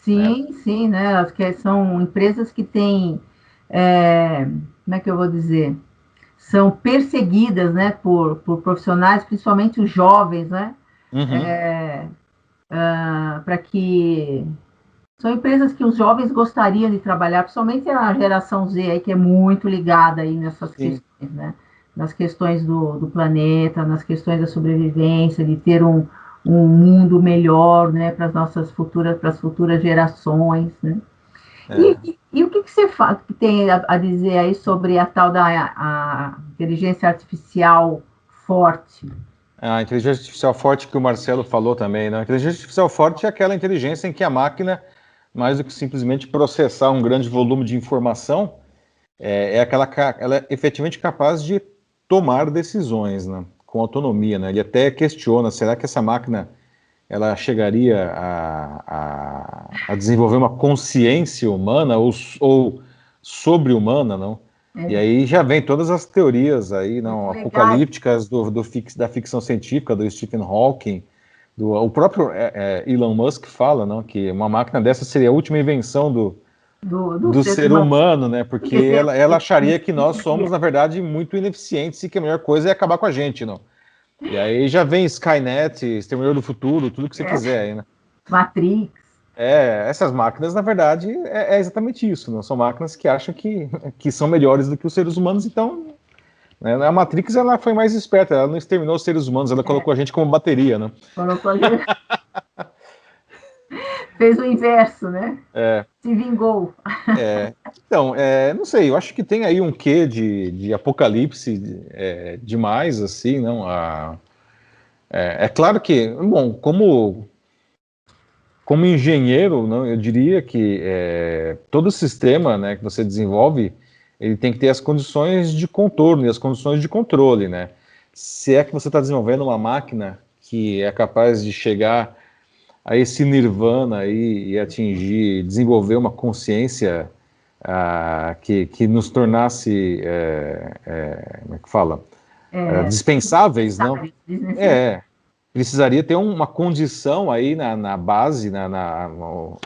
[SPEAKER 1] né?
[SPEAKER 2] Sim, sim, né? As que são empresas que têm, como é que eu vou dizer? São perseguidas, né, por profissionais, principalmente os jovens, né?
[SPEAKER 1] Uhum.
[SPEAKER 2] Para que são empresas que os jovens gostariam de trabalhar, principalmente a geração Z aí, que é muito ligada aí nessas
[SPEAKER 1] Sim.
[SPEAKER 2] questões, né? Nas questões do planeta, nas questões da sobrevivência, de ter um mundo melhor, né, para as futuras gerações, né?
[SPEAKER 1] É.
[SPEAKER 2] E o que você tem a dizer aí sobre a tal da a inteligência artificial forte?
[SPEAKER 1] A inteligência artificial forte que o Marcelo falou também, né? A inteligência artificial forte é aquela inteligência em que a máquina, mais do que simplesmente processar um grande volume de informação, ela é efetivamente capaz de tomar decisões, né, com autonomia, né? Ele até questiona, será que essa máquina ela chegaria a desenvolver uma consciência humana ou sobre-humana, não? E aí já vem todas as teorias aí, não, apocalípticas da ficção científica, do Stephen Hawking, o próprio Elon Musk fala, não, que uma máquina dessa seria a última invenção do ser humano, né? Porque ela acharia que nós somos, na verdade, muito ineficientes e que a melhor coisa é acabar com a gente, não? E aí já vem Skynet, Exterminador do Futuro, tudo que você quiser aí, né?
[SPEAKER 2] Matrix.
[SPEAKER 1] Essas máquinas, na verdade, é exatamente isso, não? São máquinas que acham que são melhores do que os seres humanos, então, né? A Matrix, ela foi mais esperta, ela não exterminou os seres humanos, ela colocou a gente como bateria, né?
[SPEAKER 2] Colocou a gente... Fez o inverso, né? Se vingou.
[SPEAKER 1] Então, não sei, eu acho que tem aí um quê de apocalipse demais, assim, não? É claro que, bom, como engenheiro, não, eu diria que todo sistema, né, que você desenvolve, ele tem que ter as condições de contorno e as condições de controle, né? Se é que você está desenvolvendo uma máquina que é capaz de chegar a esse nirvana aí e atingir, desenvolver uma consciência que nos tornasse, como é que fala? Dispensáveis, não? Precisaria ter uma condição aí na base,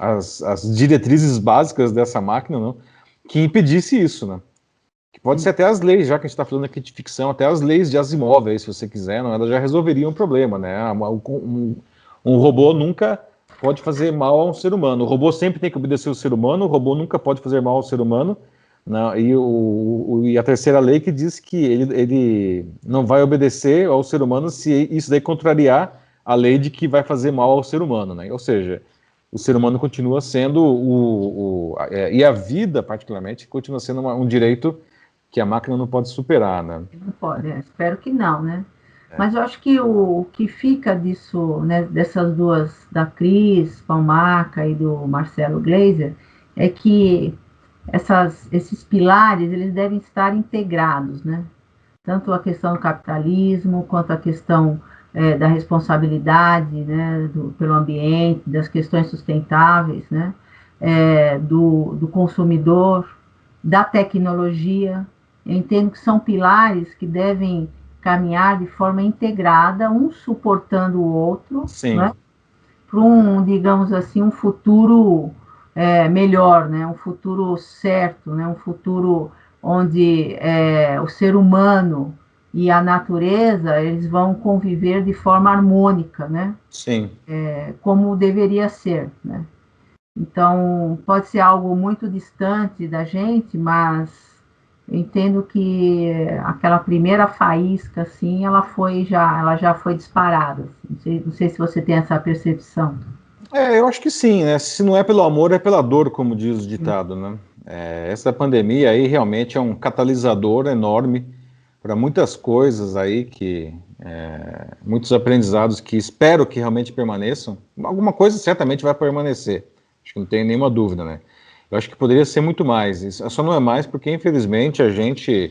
[SPEAKER 1] as diretrizes básicas dessa máquina, não? Que impedisse isso, né? Que pode ser até as leis, já que a gente está falando aqui de ficção, até as leis de Asimov, aí, se você quiser, não? Elas já resolveriam o problema, né? Um robô nunca pode fazer mal a um ser humano. O robô sempre tem que obedecer o ser humano, o robô nunca pode fazer mal ao ser humano. Não, e a terceira lei que diz que ele não vai obedecer ao ser humano se isso daí contrariar a lei de que vai fazer mal ao ser humano, né? Ou seja, o ser humano continua sendo e a vida, particularmente, continua sendo um direito que a máquina não pode superar, né?
[SPEAKER 2] Não pode, espero que não, né? Mas eu acho que o que fica disso, né, dessas duas, da Cris Palmaca e do Marcelo Gleiser, é que esses pilares, eles devem estar integrados, né? Tanto a questão do capitalismo, quanto a questão da responsabilidade, né, pelo ambiente, das questões sustentáveis, né, do consumidor, da tecnologia. Eu entendo que são pilares que devem caminhar de forma integrada, um suportando o outro, né, para digamos assim, um futuro melhor, né, um futuro certo, né, um futuro onde o ser humano e a natureza eles vão conviver de forma harmônica, né?
[SPEAKER 1] Sim.
[SPEAKER 2] Como deveria ser, né? Então pode ser algo muito distante da gente, mas eu entendo que aquela primeira faísca, assim, ela já foi disparada. Assim. Não sei se você tem essa percepção.
[SPEAKER 1] Eu acho que sim, né? Se não é pelo amor, é pela dor, como diz o ditado, né? Essa pandemia aí realmente é um catalisador enorme para muitas coisas aí muitos aprendizados que espero que realmente permaneçam. Alguma coisa certamente vai permanecer, acho que não tem nenhuma dúvida, né? Eu acho que poderia ser muito mais, isso só não é mais porque infelizmente a gente,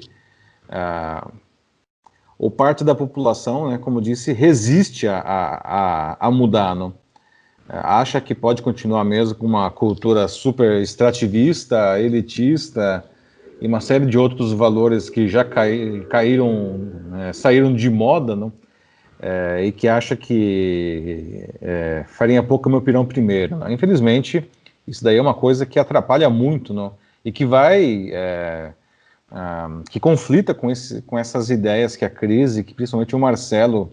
[SPEAKER 1] ou parte da população, né, como disse, resiste a mudar, não? Acha que pode continuar mesmo com uma cultura super extrativista, elitista e uma série de outros valores que já caíram, saíram de moda, não? E que acha que farinha pouco meu pirão primeiro. Não? Infelizmente, isso daí é uma coisa que atrapalha muito, não? E que que conflita com essas ideias que a crise, que principalmente o Marcelo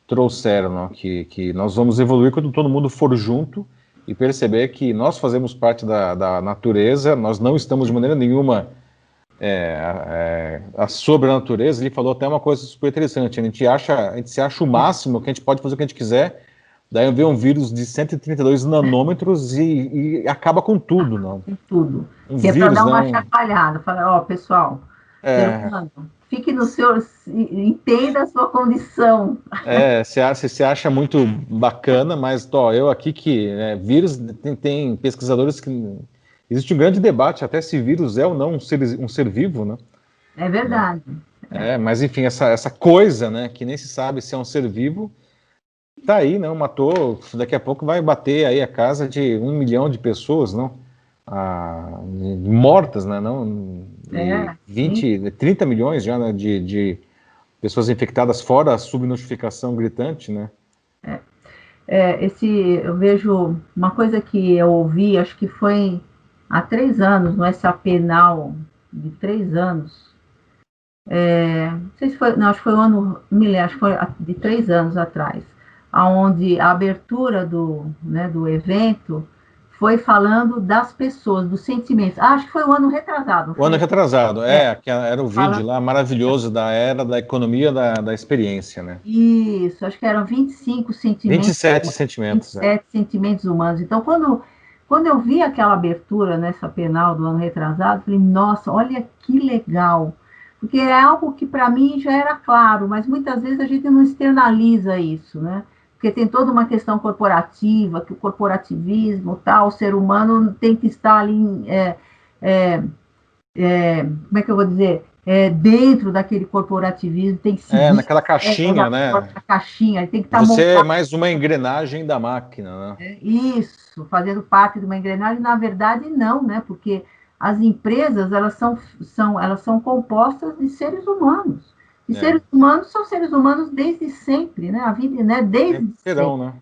[SPEAKER 1] trouxeram, não? Que nós vamos evoluir quando todo mundo for junto e perceber que nós fazemos parte da natureza, nós não estamos de maneira nenhuma sobre a natureza. Ele falou até uma coisa super interessante, a gente se acha o máximo, que a gente pode fazer o que a gente quiser, daí vem um vírus de 132 nanômetros e acaba com tudo, não?
[SPEAKER 2] Com tudo. Que é para dar uma chacoalhada, falar, pessoal, ser humano, fique no seu, entenda a sua condição.
[SPEAKER 1] Você se acha muito bacana, mas eu aqui vírus, tem pesquisadores que... Existe um grande debate até se vírus é ou não um ser vivo, né?
[SPEAKER 2] É verdade.
[SPEAKER 1] Mas enfim, essa coisa, né, que nem se sabe se é um ser vivo, tá aí, não, matou, daqui a pouco vai bater aí a casa de 1 milhão de pessoas, não? Mortas, né, não? E
[SPEAKER 2] Sim.
[SPEAKER 1] 30 milhões já, né, de pessoas infectadas, fora a subnotificação gritante, né?
[SPEAKER 2] Eu vejo uma coisa que eu ouvi, acho que foi há 3 anos, no SAP Now, de 3 anos. Não sei se foi, não, acho que foi o ano, não me lembro, acho que foi de 3 anos atrás, aonde a abertura do evento foi falando das pessoas, dos sentimentos. Acho que foi o ano retrasado, não
[SPEAKER 1] O ano
[SPEAKER 2] foi?
[SPEAKER 1] retrasado,
[SPEAKER 2] É,
[SPEAKER 1] que era o vídeo
[SPEAKER 2] falando
[SPEAKER 1] lá maravilhoso da era da economia da experiência, né?
[SPEAKER 2] isso, acho que eram 25 sentimentos,
[SPEAKER 1] 27 sentimentos,
[SPEAKER 2] 27 sentimentos humanos. Então, quando eu vi aquela abertura nessa penal do ano retrasado, falei, nossa, olha que legal. Porque é algo que para mim já era claro, mas muitas vezes a gente não externaliza isso, né? Porque tem toda uma questão corporativa, que o corporativismo, tal, o ser humano tem que estar ali, é, como é que eu vou dizer? Dentro daquele corporativismo, tem que seguir
[SPEAKER 1] naquela caixinha, né?
[SPEAKER 2] a caixinha, tem que estar
[SPEAKER 1] Você é
[SPEAKER 2] montado.
[SPEAKER 1] mais uma engrenagem da máquina, né?
[SPEAKER 2] Isso, fazendo parte de uma engrenagem, na verdade, não, né? Porque as empresas, elas são compostas de seres humanos. E seres humanos são seres humanos desde sempre, né? A vida, né?
[SPEAKER 1] Sempre
[SPEAKER 2] Desde
[SPEAKER 1] serão,
[SPEAKER 2] sempre.
[SPEAKER 1] né?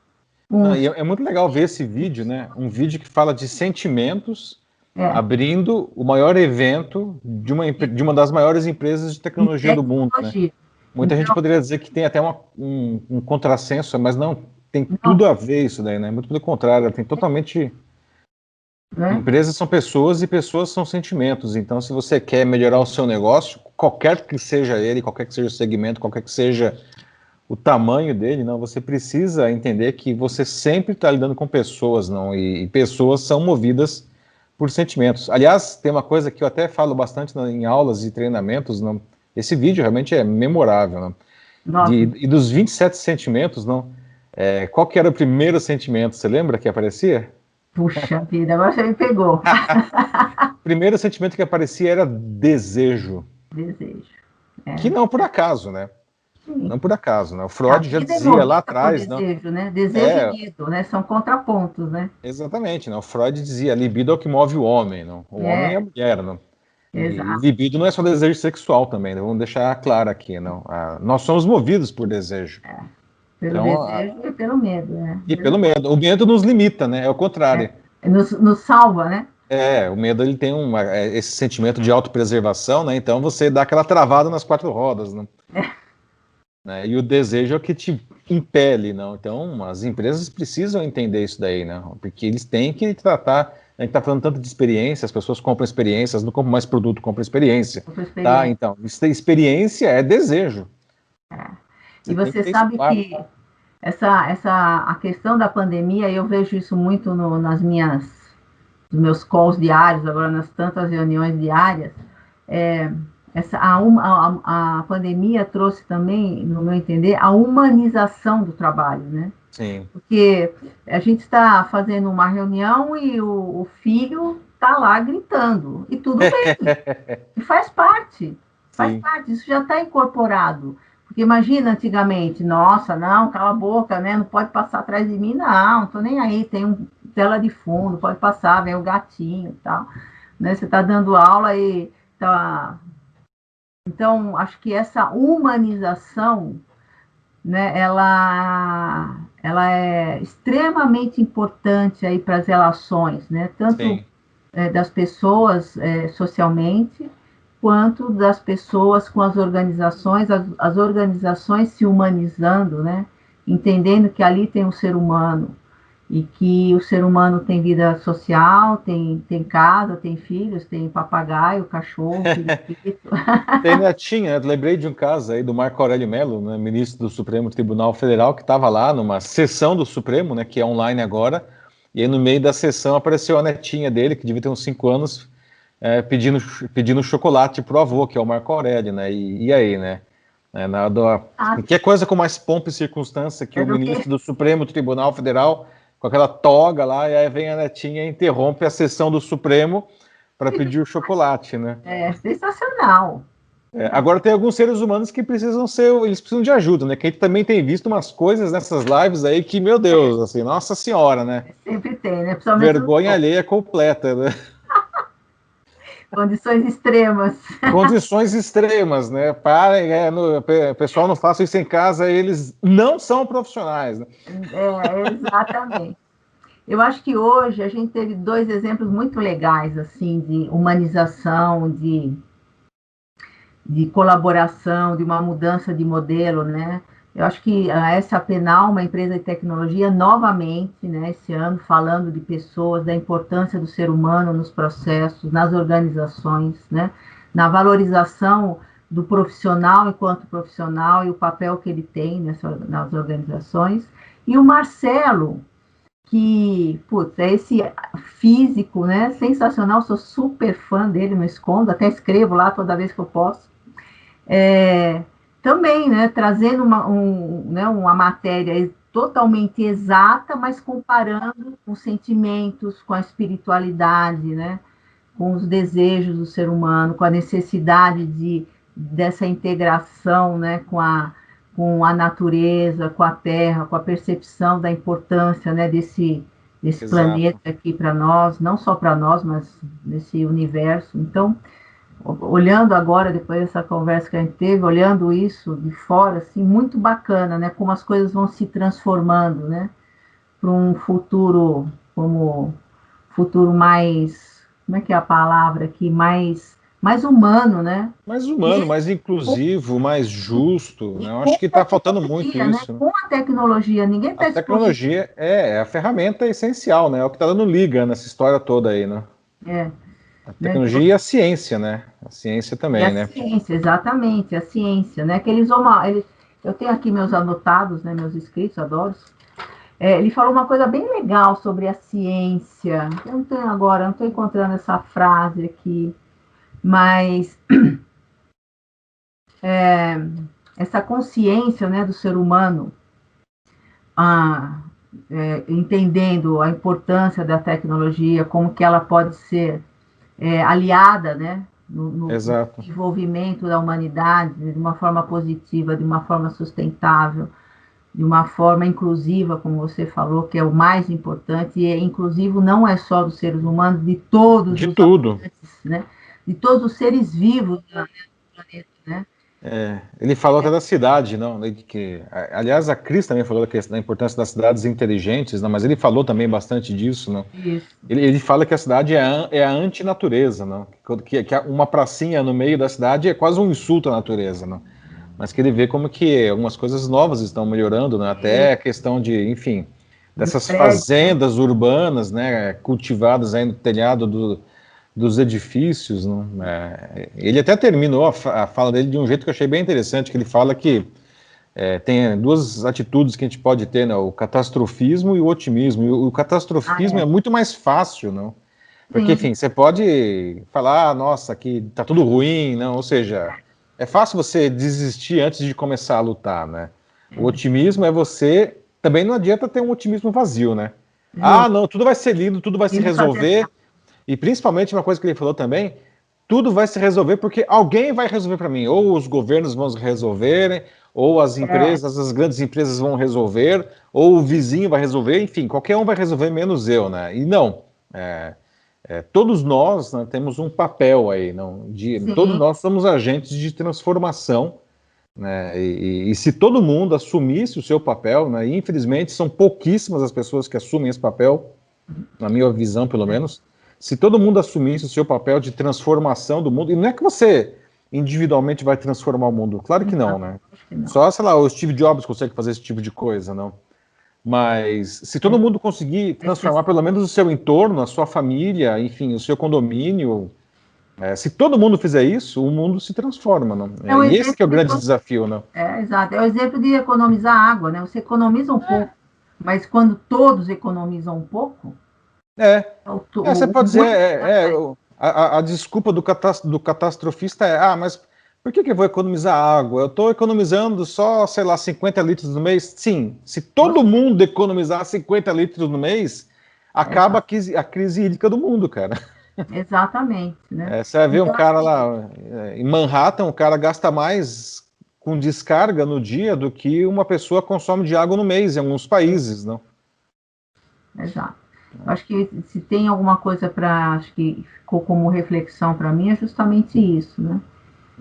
[SPEAKER 1] Não,
[SPEAKER 2] Um,
[SPEAKER 1] e é muito legal ver esse vídeo, né? Um vídeo que fala de sentimentos
[SPEAKER 2] é,
[SPEAKER 1] abrindo o maior evento de uma das maiores empresas de
[SPEAKER 2] de
[SPEAKER 1] tecnologia do mundo, né?
[SPEAKER 2] tecnologia.
[SPEAKER 1] Muita gente
[SPEAKER 2] Então,
[SPEAKER 1] poderia dizer que tem até um contrassenso, mas não, tem
[SPEAKER 2] não,
[SPEAKER 1] tudo a ver isso daí, né? Muito pelo contrário, tem totalmente.
[SPEAKER 2] né?
[SPEAKER 1] Empresas são pessoas e pessoas são sentimentos. Então, se você quer melhorar o seu negócio, qualquer que seja ele, qualquer que seja o segmento, qualquer que seja o tamanho dele, não, você precisa entender que você sempre está lidando com pessoas, não, e pessoas são movidas por sentimentos. Aliás, tem uma coisa que eu até falo bastante em aulas e treinamentos, não, esse vídeo realmente é memorável, não,
[SPEAKER 2] Nossa,
[SPEAKER 1] e dos 27 sentimentos, não, qual que era o primeiro sentimento? Você lembra que aparecia?
[SPEAKER 2] puxa vida, agora você me pegou.
[SPEAKER 1] O primeiro sentimento que aparecia era desejo,
[SPEAKER 2] Desejo.
[SPEAKER 1] que
[SPEAKER 2] É,
[SPEAKER 1] não por acaso, né?
[SPEAKER 2] sim.
[SPEAKER 1] Não por acaso, né? O
[SPEAKER 2] A
[SPEAKER 1] Freud já
[SPEAKER 2] vida é
[SPEAKER 1] dizia lá
[SPEAKER 2] movida por
[SPEAKER 1] atrás, não?
[SPEAKER 2] desejo, né? Desejo e
[SPEAKER 1] É,
[SPEAKER 2] medo, né? São contrapontos, né?
[SPEAKER 1] exatamente, não? O Freud dizia, libido é o que move o homem, não? O homem e a
[SPEAKER 2] É,
[SPEAKER 1] mulher, não? E
[SPEAKER 2] exato.
[SPEAKER 1] libido não é só desejo sexual também, né? Vamos deixar claro aqui, não? Nós somos movidos por desejo.
[SPEAKER 2] Pelo
[SPEAKER 1] Então,
[SPEAKER 2] desejo e pelo medo, né?
[SPEAKER 1] e pelo medo. O medo nos limita, né? É o contrário.
[SPEAKER 2] Nos salva, né?
[SPEAKER 1] O medo ele tem esse sentimento de autopreservação, né? Então você dá aquela travada nas quatro rodas, né? E o desejo é o que te impele, não? Então as empresas precisam entender isso daí, né? Porque eles têm que tratar. A gente está falando tanto de experiência, as pessoas compram experiências, não compram mais produto, compram experiência,
[SPEAKER 2] A sua
[SPEAKER 1] tá?
[SPEAKER 2] experiência.
[SPEAKER 1] Então, experiência é desejo.
[SPEAKER 2] E
[SPEAKER 1] Você tem que
[SPEAKER 2] você
[SPEAKER 1] ter isso
[SPEAKER 2] sabe
[SPEAKER 1] claro.
[SPEAKER 2] que a questão da pandemia, eu vejo isso muito nos meus calls diários, agora nas tantas reuniões diárias, é, a pandemia trouxe também, no meu entender, a humanização do trabalho, né?
[SPEAKER 1] Sim.
[SPEAKER 2] Porque a gente está fazendo uma reunião e o filho está lá gritando, e tudo bem, e faz
[SPEAKER 1] Sim.
[SPEAKER 2] parte, isso já está incorporado. Porque imagina antigamente, nossa, não, cala a boca, né? Não pode passar atrás de mim, não tô nem aí, tem tela de fundo, pode passar, vem o gatinho e tal. Né? Você está dando aula e tá. Então, acho que essa humanização, né, ela é extremamente importante aí para as relações, né? Tanto
[SPEAKER 1] Sim.
[SPEAKER 2] das pessoas socialmente, quanto das pessoas com as organizações, as organizações se humanizando, né? Entendendo que ali tem um ser humano e que o ser humano tem vida social, tem casa, tem filhos, tem papagaio, cachorro, periquito.
[SPEAKER 1] Tem netinha, eu lembrei de um caso aí do Marco Aurélio Mello, né, ministro do Supremo Tribunal Federal, que estava lá numa sessão do Supremo, né, que é online agora, e aí no meio da sessão apareceu a netinha dele, que devia ter uns 5 anos, pedindo chocolate pro avô, que é o Marco Aurélio, né, e aí, né, que é coisa com mais pompa e circunstância que
[SPEAKER 2] É
[SPEAKER 1] o
[SPEAKER 2] do que
[SPEAKER 1] ministro do Supremo Tribunal Federal, com aquela toga lá, e aí vem a netinha e interrompe a sessão do Supremo para pedir o chocolate, né.
[SPEAKER 2] é sensacional.
[SPEAKER 1] Agora tem alguns seres humanos que eles precisam de ajuda, né? Que a gente também tem visto umas coisas nessas lives aí que, meu Deus, assim, nossa senhora, né?
[SPEAKER 2] Sempre tem, né? Principalmente
[SPEAKER 1] Vergonha alheia completa, né?
[SPEAKER 2] condições extremas.
[SPEAKER 1] Condições extremas, né? Parem, o pessoal não faça isso em casa, eles não são profissionais, né?
[SPEAKER 2] Exatamente. Eu acho que hoje a gente teve dois exemplos muito legais, assim, de humanização, de colaboração, de uma mudança de modelo, né? Eu acho que a SAP Now, uma empresa de tecnologia, novamente, né, esse ano, falando de pessoas, da importância do ser humano nos processos, nas organizações, né, na valorização do profissional enquanto profissional e o papel que ele tem nas organizações. E o Marcelo, que, putz, é esse físico, né, sensacional, sou super fã dele, não escondo, até escrevo lá toda vez que eu posso. É, também, né, trazendo uma matéria totalmente exata, mas comparando com sentimentos, com a espiritualidade, né, com os desejos do ser humano, com a necessidade dessa integração, né, com a natureza, com a terra, com a percepção da importância, né, desse
[SPEAKER 1] Exato.
[SPEAKER 2] planeta aqui para nós, não só para nós, mas nesse universo. Então, olhando agora, depois dessa conversa que a gente teve, olhando isso de fora, assim, muito bacana, né? Como as coisas vão se transformando, né? Para um futuro, como futuro mais, como é que é a palavra aqui? Mais humano, né?
[SPEAKER 1] Mais humano,
[SPEAKER 2] E
[SPEAKER 1] mais inclusivo, mais justo, né? Eu
[SPEAKER 2] com
[SPEAKER 1] acho que está faltando muito
[SPEAKER 2] tecnologia, né?
[SPEAKER 1] isso, né?
[SPEAKER 2] Com a tecnologia, ninguém
[SPEAKER 1] A
[SPEAKER 2] está excluindo.
[SPEAKER 1] tecnologia é a ferramenta essencial, né? É o que está dando liga nessa história toda aí, né?
[SPEAKER 2] É,
[SPEAKER 1] A
[SPEAKER 2] né?
[SPEAKER 1] tecnologia e a ciência, né? A ciência
[SPEAKER 2] E
[SPEAKER 1] também,
[SPEAKER 2] a
[SPEAKER 1] né?
[SPEAKER 2] ciência, exatamente, a ciência, né? Eu tenho aqui meus anotados, né? Meus escritos, adoro. Ele falou uma coisa bem legal sobre a ciência. Eu não tenho agora, não estou encontrando essa frase aqui, mas essa consciência, né, do ser humano, ah, entendendo a importância da tecnologia, como que ela pode ser aliada, né, no
[SPEAKER 1] Exato.
[SPEAKER 2] desenvolvimento da humanidade de uma forma positiva, de uma forma sustentável, de uma forma inclusiva, como você falou, que é o mais importante, e inclusivo não é só dos seres humanos, de todos
[SPEAKER 1] De
[SPEAKER 2] os
[SPEAKER 1] tudo.
[SPEAKER 2] habitantes, né? De todos os seres vivos do planeta, né?
[SPEAKER 1] Ele falou até da cidade, não? Aliás, a Cris também falou da importância das cidades inteligentes, não? Mas ele falou também bastante disso, não?
[SPEAKER 2] Isso.
[SPEAKER 1] Ele fala que a cidade é a antinatureza, não? Que uma pracinha no meio da cidade é quase um insulto à natureza, não? Mas que ele vê como que algumas coisas novas estão melhorando, né? Até a questão de, enfim,
[SPEAKER 2] Dos
[SPEAKER 1] dessas
[SPEAKER 2] prédios, né?
[SPEAKER 1] fazendas urbanas, né? Cultivadas aí no telhado dos edifícios, não? Ele até terminou a fala dele de um jeito que eu achei bem interessante, que ele fala que tem duas atitudes que a gente pode ter, né? O catastrofismo e o otimismo. E o
[SPEAKER 2] Ah,
[SPEAKER 1] catastrofismo é
[SPEAKER 2] é.
[SPEAKER 1] muito mais fácil, não? Porque,
[SPEAKER 2] Sim,
[SPEAKER 1] enfim, você pode falar, nossa, aqui tá tudo ruim, não? Ou seja, é fácil você desistir antes de começar a lutar, né? O otimismo é você. Também não adianta ter um otimismo vazio, né? Ah,
[SPEAKER 2] justo.
[SPEAKER 1] não, tudo vai ser lindo, tudo vai
[SPEAKER 2] E
[SPEAKER 1] se
[SPEAKER 2] não fazer
[SPEAKER 1] resolver.
[SPEAKER 2] nada.
[SPEAKER 1] E principalmente uma coisa que ele falou também, tudo vai se resolver porque alguém vai resolver para mim. Ou os governos vão resolver, ou as
[SPEAKER 2] É,
[SPEAKER 1] empresas, as grandes empresas vão resolver, ou o vizinho vai resolver, enfim, qualquer um vai resolver menos eu, né? E não. É, todos nós, né, temos um papel aí, não? Todos
[SPEAKER 2] sim,
[SPEAKER 1] nós somos agentes de transformação, né? E se todo mundo assumisse o seu papel, né? E infelizmente são pouquíssimas as pessoas que assumem esse papel, na minha visão, pelo menos, se todo mundo assumisse o seu papel de transformação do mundo, e não é que você individualmente vai transformar o mundo, claro que não,
[SPEAKER 2] não,
[SPEAKER 1] né?
[SPEAKER 2] acho que não.
[SPEAKER 1] Só, sei lá, o Steve Jobs consegue fazer esse tipo de coisa, não? Mas se todo mundo conseguir transformar pelo menos o seu entorno, a sua família, enfim, o seu condomínio, se todo mundo fizer isso, o mundo se transforma, não?
[SPEAKER 2] É um
[SPEAKER 1] E esse que é o
[SPEAKER 2] exemplo
[SPEAKER 1] grande desafio, não?
[SPEAKER 2] exato, é o exemplo de economizar água, né? Você economiza um pouco, mas quando todos economizam um pouco,
[SPEAKER 1] É, você
[SPEAKER 2] o
[SPEAKER 1] pode dizer,
[SPEAKER 2] muito sai.
[SPEAKER 1] a desculpa do catastrofista mas por que eu vou economizar água? Eu estou economizando só, sei lá, 50 litros no mês? Sim, se todo
[SPEAKER 2] Você,
[SPEAKER 1] mundo economizar 50 litros no mês, acaba
[SPEAKER 2] exato.
[SPEAKER 1] a crise hídrica do mundo, cara.
[SPEAKER 2] Exatamente, né?
[SPEAKER 1] Você vai ver um
[SPEAKER 2] Então,
[SPEAKER 1] cara
[SPEAKER 2] assim,
[SPEAKER 1] lá em Manhattan, o cara gasta mais com descarga no dia do que uma pessoa consome de água no mês em alguns países, não?
[SPEAKER 2] exato. Eu acho que se tem alguma coisa para, acho que ficou como reflexão para mim, é justamente isso, né?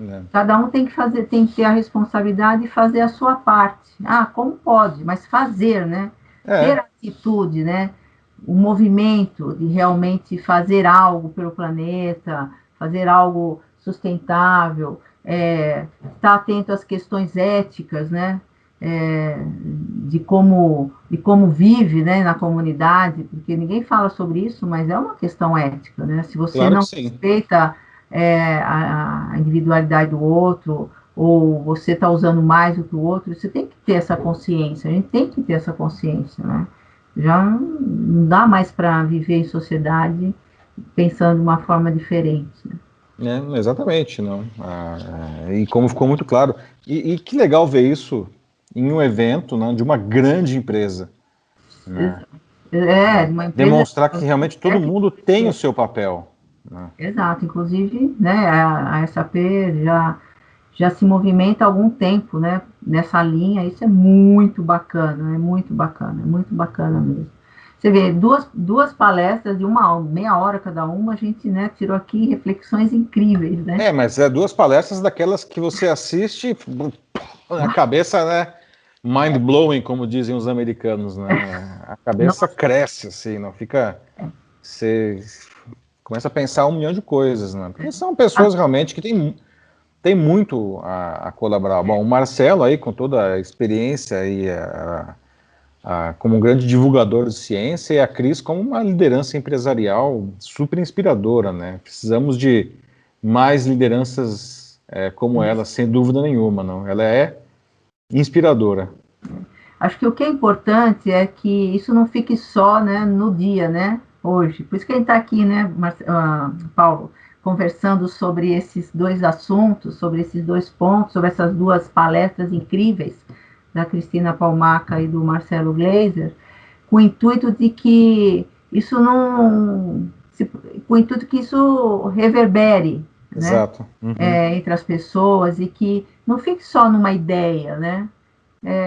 [SPEAKER 1] É.
[SPEAKER 2] Cada um tem que fazer, tem que ter a responsabilidade de fazer a sua parte. Ah, como pode? Mas fazer, né? Ter
[SPEAKER 1] É,
[SPEAKER 2] atitude, né? O movimento de realmente fazer algo pelo planeta, fazer algo sustentável, estar atento às questões éticas, né? De como vive, né, na comunidade, porque ninguém fala sobre isso, mas é uma questão ética, né? Se você
[SPEAKER 1] claro que
[SPEAKER 2] não
[SPEAKER 1] sim.
[SPEAKER 2] respeita a individualidade do outro, ou você está usando mais do que o outro, você tem que ter essa consciência, a gente tem que ter essa consciência, né? Já não dá mais para viver em sociedade pensando de uma forma diferente, né?
[SPEAKER 1] Exatamente, não. E como ficou muito claro. E que legal ver isso em um evento, né, de uma grande empresa, né?
[SPEAKER 2] Uma empresa
[SPEAKER 1] Demonstrar que realmente todo mundo tem o seu papel, né?
[SPEAKER 2] exato, inclusive, né, a SAP já se movimenta há algum tempo, né, nessa linha, isso é muito bacana mesmo. Você vê, duas palestras de meia hora cada uma, a gente, né, tirou aqui reflexões incríveis, né?
[SPEAKER 1] Mas é duas palestras daquelas que você assiste, a cabeça, né, mind blowing, como dizem os americanos, né? A cabeça
[SPEAKER 2] Nossa,
[SPEAKER 1] cresce assim, não fica, você começa a pensar um milhão de coisas, né? Porque são pessoas realmente que tem muito a colaborar. Bom, o Marcelo aí, com toda a experiência e como um grande divulgador de ciência, e a Cris como uma liderança empresarial super inspiradora, né? Precisamos de mais lideranças como ela, sem dúvida nenhuma, não? Ela é inspiradora.
[SPEAKER 2] acho que o que é importante é que isso não fique só, né, no dia, né, hoje. Por isso que a gente está aqui, né, Paulo, conversando sobre esses dois assuntos, sobre esses dois pontos, sobre essas duas palestras incríveis da Cristina Palmaca e do Marcelo Gleiser, com o intuito de que isso não, com o intuito que isso reverbere, né,
[SPEAKER 1] Exato. Uhum.
[SPEAKER 2] entre as pessoas e que não fique só numa ideia, né?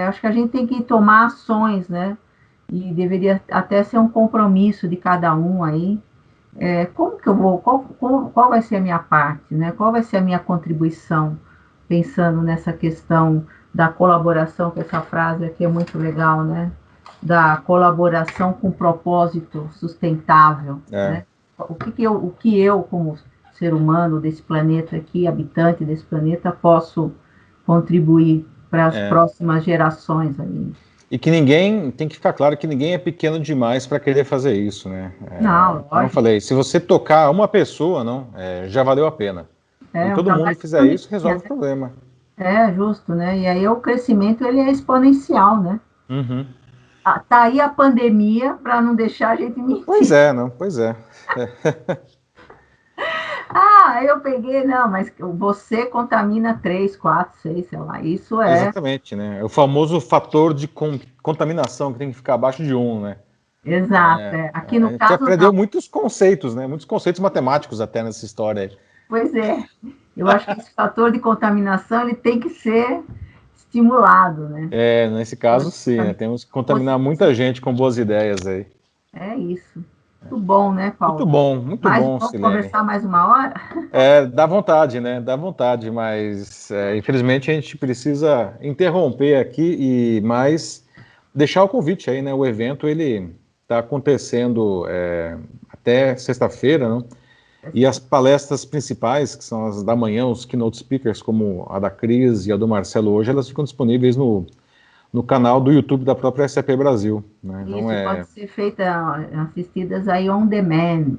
[SPEAKER 2] Acho que a gente tem que tomar ações, né? E deveria até ser um compromisso de cada um aí. Como que eu vou, qual vai ser a minha parte, né? Qual vai ser a minha contribuição, pensando nessa questão da colaboração, que essa frase aqui é muito legal, né? Da colaboração com propósito sustentável,
[SPEAKER 1] É,
[SPEAKER 2] né? O que eu, como ser humano desse planeta aqui, habitante desse planeta, posso contribuir para as
[SPEAKER 1] é.
[SPEAKER 2] próximas gerações aí.
[SPEAKER 1] E que ninguém, tem que ficar claro que ninguém é pequeno demais para querer fazer isso, né?
[SPEAKER 2] Não,
[SPEAKER 1] Como eu
[SPEAKER 2] lógico,
[SPEAKER 1] falei, se você tocar uma pessoa, não, já valeu a pena. E
[SPEAKER 2] é um
[SPEAKER 1] todo mundo
[SPEAKER 2] trabalho de
[SPEAKER 1] fizer isso,
[SPEAKER 2] formiguinha,
[SPEAKER 1] resolve o
[SPEAKER 2] né?
[SPEAKER 1] problema.
[SPEAKER 2] É justo, né? E aí o crescimento ele é exponencial, né?
[SPEAKER 1] Uhum.
[SPEAKER 2] Tá aí a pandemia para não deixar a gente
[SPEAKER 1] Pois
[SPEAKER 2] mentir.
[SPEAKER 1] é, não, pois é.
[SPEAKER 2] Ah, eu peguei, não, mas você contamina 3, 4, 6, sei lá. Isso é
[SPEAKER 1] Exatamente, né? É o famoso fator de contaminação que tem que ficar abaixo de 1, né?
[SPEAKER 2] exato. Aqui
[SPEAKER 1] A
[SPEAKER 2] no
[SPEAKER 1] gente
[SPEAKER 2] caso,
[SPEAKER 1] aprendeu
[SPEAKER 2] não.
[SPEAKER 1] muitos conceitos, né? Muitos conceitos matemáticos até nessa história aí.
[SPEAKER 2] Pois é. Eu acho que esse fator de contaminação ele tem que ser estimulado, né?
[SPEAKER 1] Nesse caso, sim, né? Temos que contaminar muita gente com boas ideias aí.
[SPEAKER 2] É isso. Muito bom, né, Paulo?
[SPEAKER 1] Muito
[SPEAKER 2] Mas
[SPEAKER 1] bom,
[SPEAKER 2] vamos
[SPEAKER 1] Silene.
[SPEAKER 2] conversar mais uma hora?
[SPEAKER 1] Dá vontade, né? Dá vontade, mas infelizmente a gente precisa interromper aqui e mais deixar o convite aí, né? O evento ele está acontecendo até sexta-feira, né? E as palestras principais, que são as da manhã, os keynote speakers, como a da Cris e a do Marcelo hoje, elas ficam disponíveis no canal do YouTube da própria SAP Brasil, né? Então
[SPEAKER 2] Isso pode ser feita, assistidas aí on demand.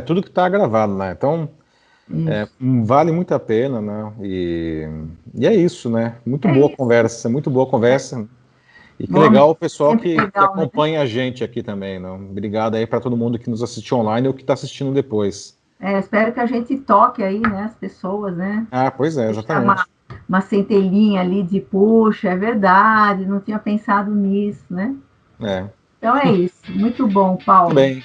[SPEAKER 1] tudo que está gravado, né? Então
[SPEAKER 2] Isso.
[SPEAKER 1] vale muito a pena, né? E é isso, né?
[SPEAKER 2] É isso.
[SPEAKER 1] Muito boa conversa. E que
[SPEAKER 2] Bom,
[SPEAKER 1] legal o pessoal
[SPEAKER 2] sempre
[SPEAKER 1] que
[SPEAKER 2] legal, né?
[SPEAKER 1] acompanha a gente aqui também, não? Obrigado aí para todo mundo que nos assistiu online ou que está assistindo depois.
[SPEAKER 2] Espero que a gente toque aí, né, as pessoas, né?
[SPEAKER 1] Ah, pois é,
[SPEAKER 2] Deixar uma,
[SPEAKER 1] exatamente.
[SPEAKER 2] uma centelhinha ali de puxa, é verdade, não tinha pensado nisso, né?
[SPEAKER 1] É.
[SPEAKER 2] Então é isso. Muito bom,
[SPEAKER 1] Muito
[SPEAKER 2] Paulo.
[SPEAKER 1] bem.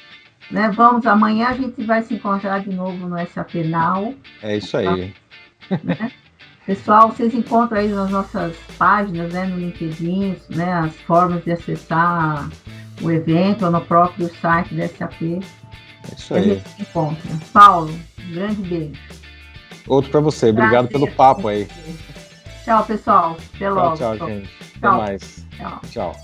[SPEAKER 2] Né? Vamos, amanhã a gente vai se encontrar de novo no SAP Now.
[SPEAKER 1] É isso aí.
[SPEAKER 2] Né? Pessoal, vocês encontram aí nas nossas páginas, né, no LinkedIn, né, as formas de acessar o evento ou no próprio site da SAP.
[SPEAKER 1] É isso aí. A gente
[SPEAKER 2] se encontra. Paulo, um grande beijo.
[SPEAKER 1] Outro para você. Obrigado pelo papo aí.
[SPEAKER 2] Tchau, pessoal. Até logo.
[SPEAKER 1] Tchau, gente. Até mais.
[SPEAKER 2] Tchau.
[SPEAKER 1] Tchau.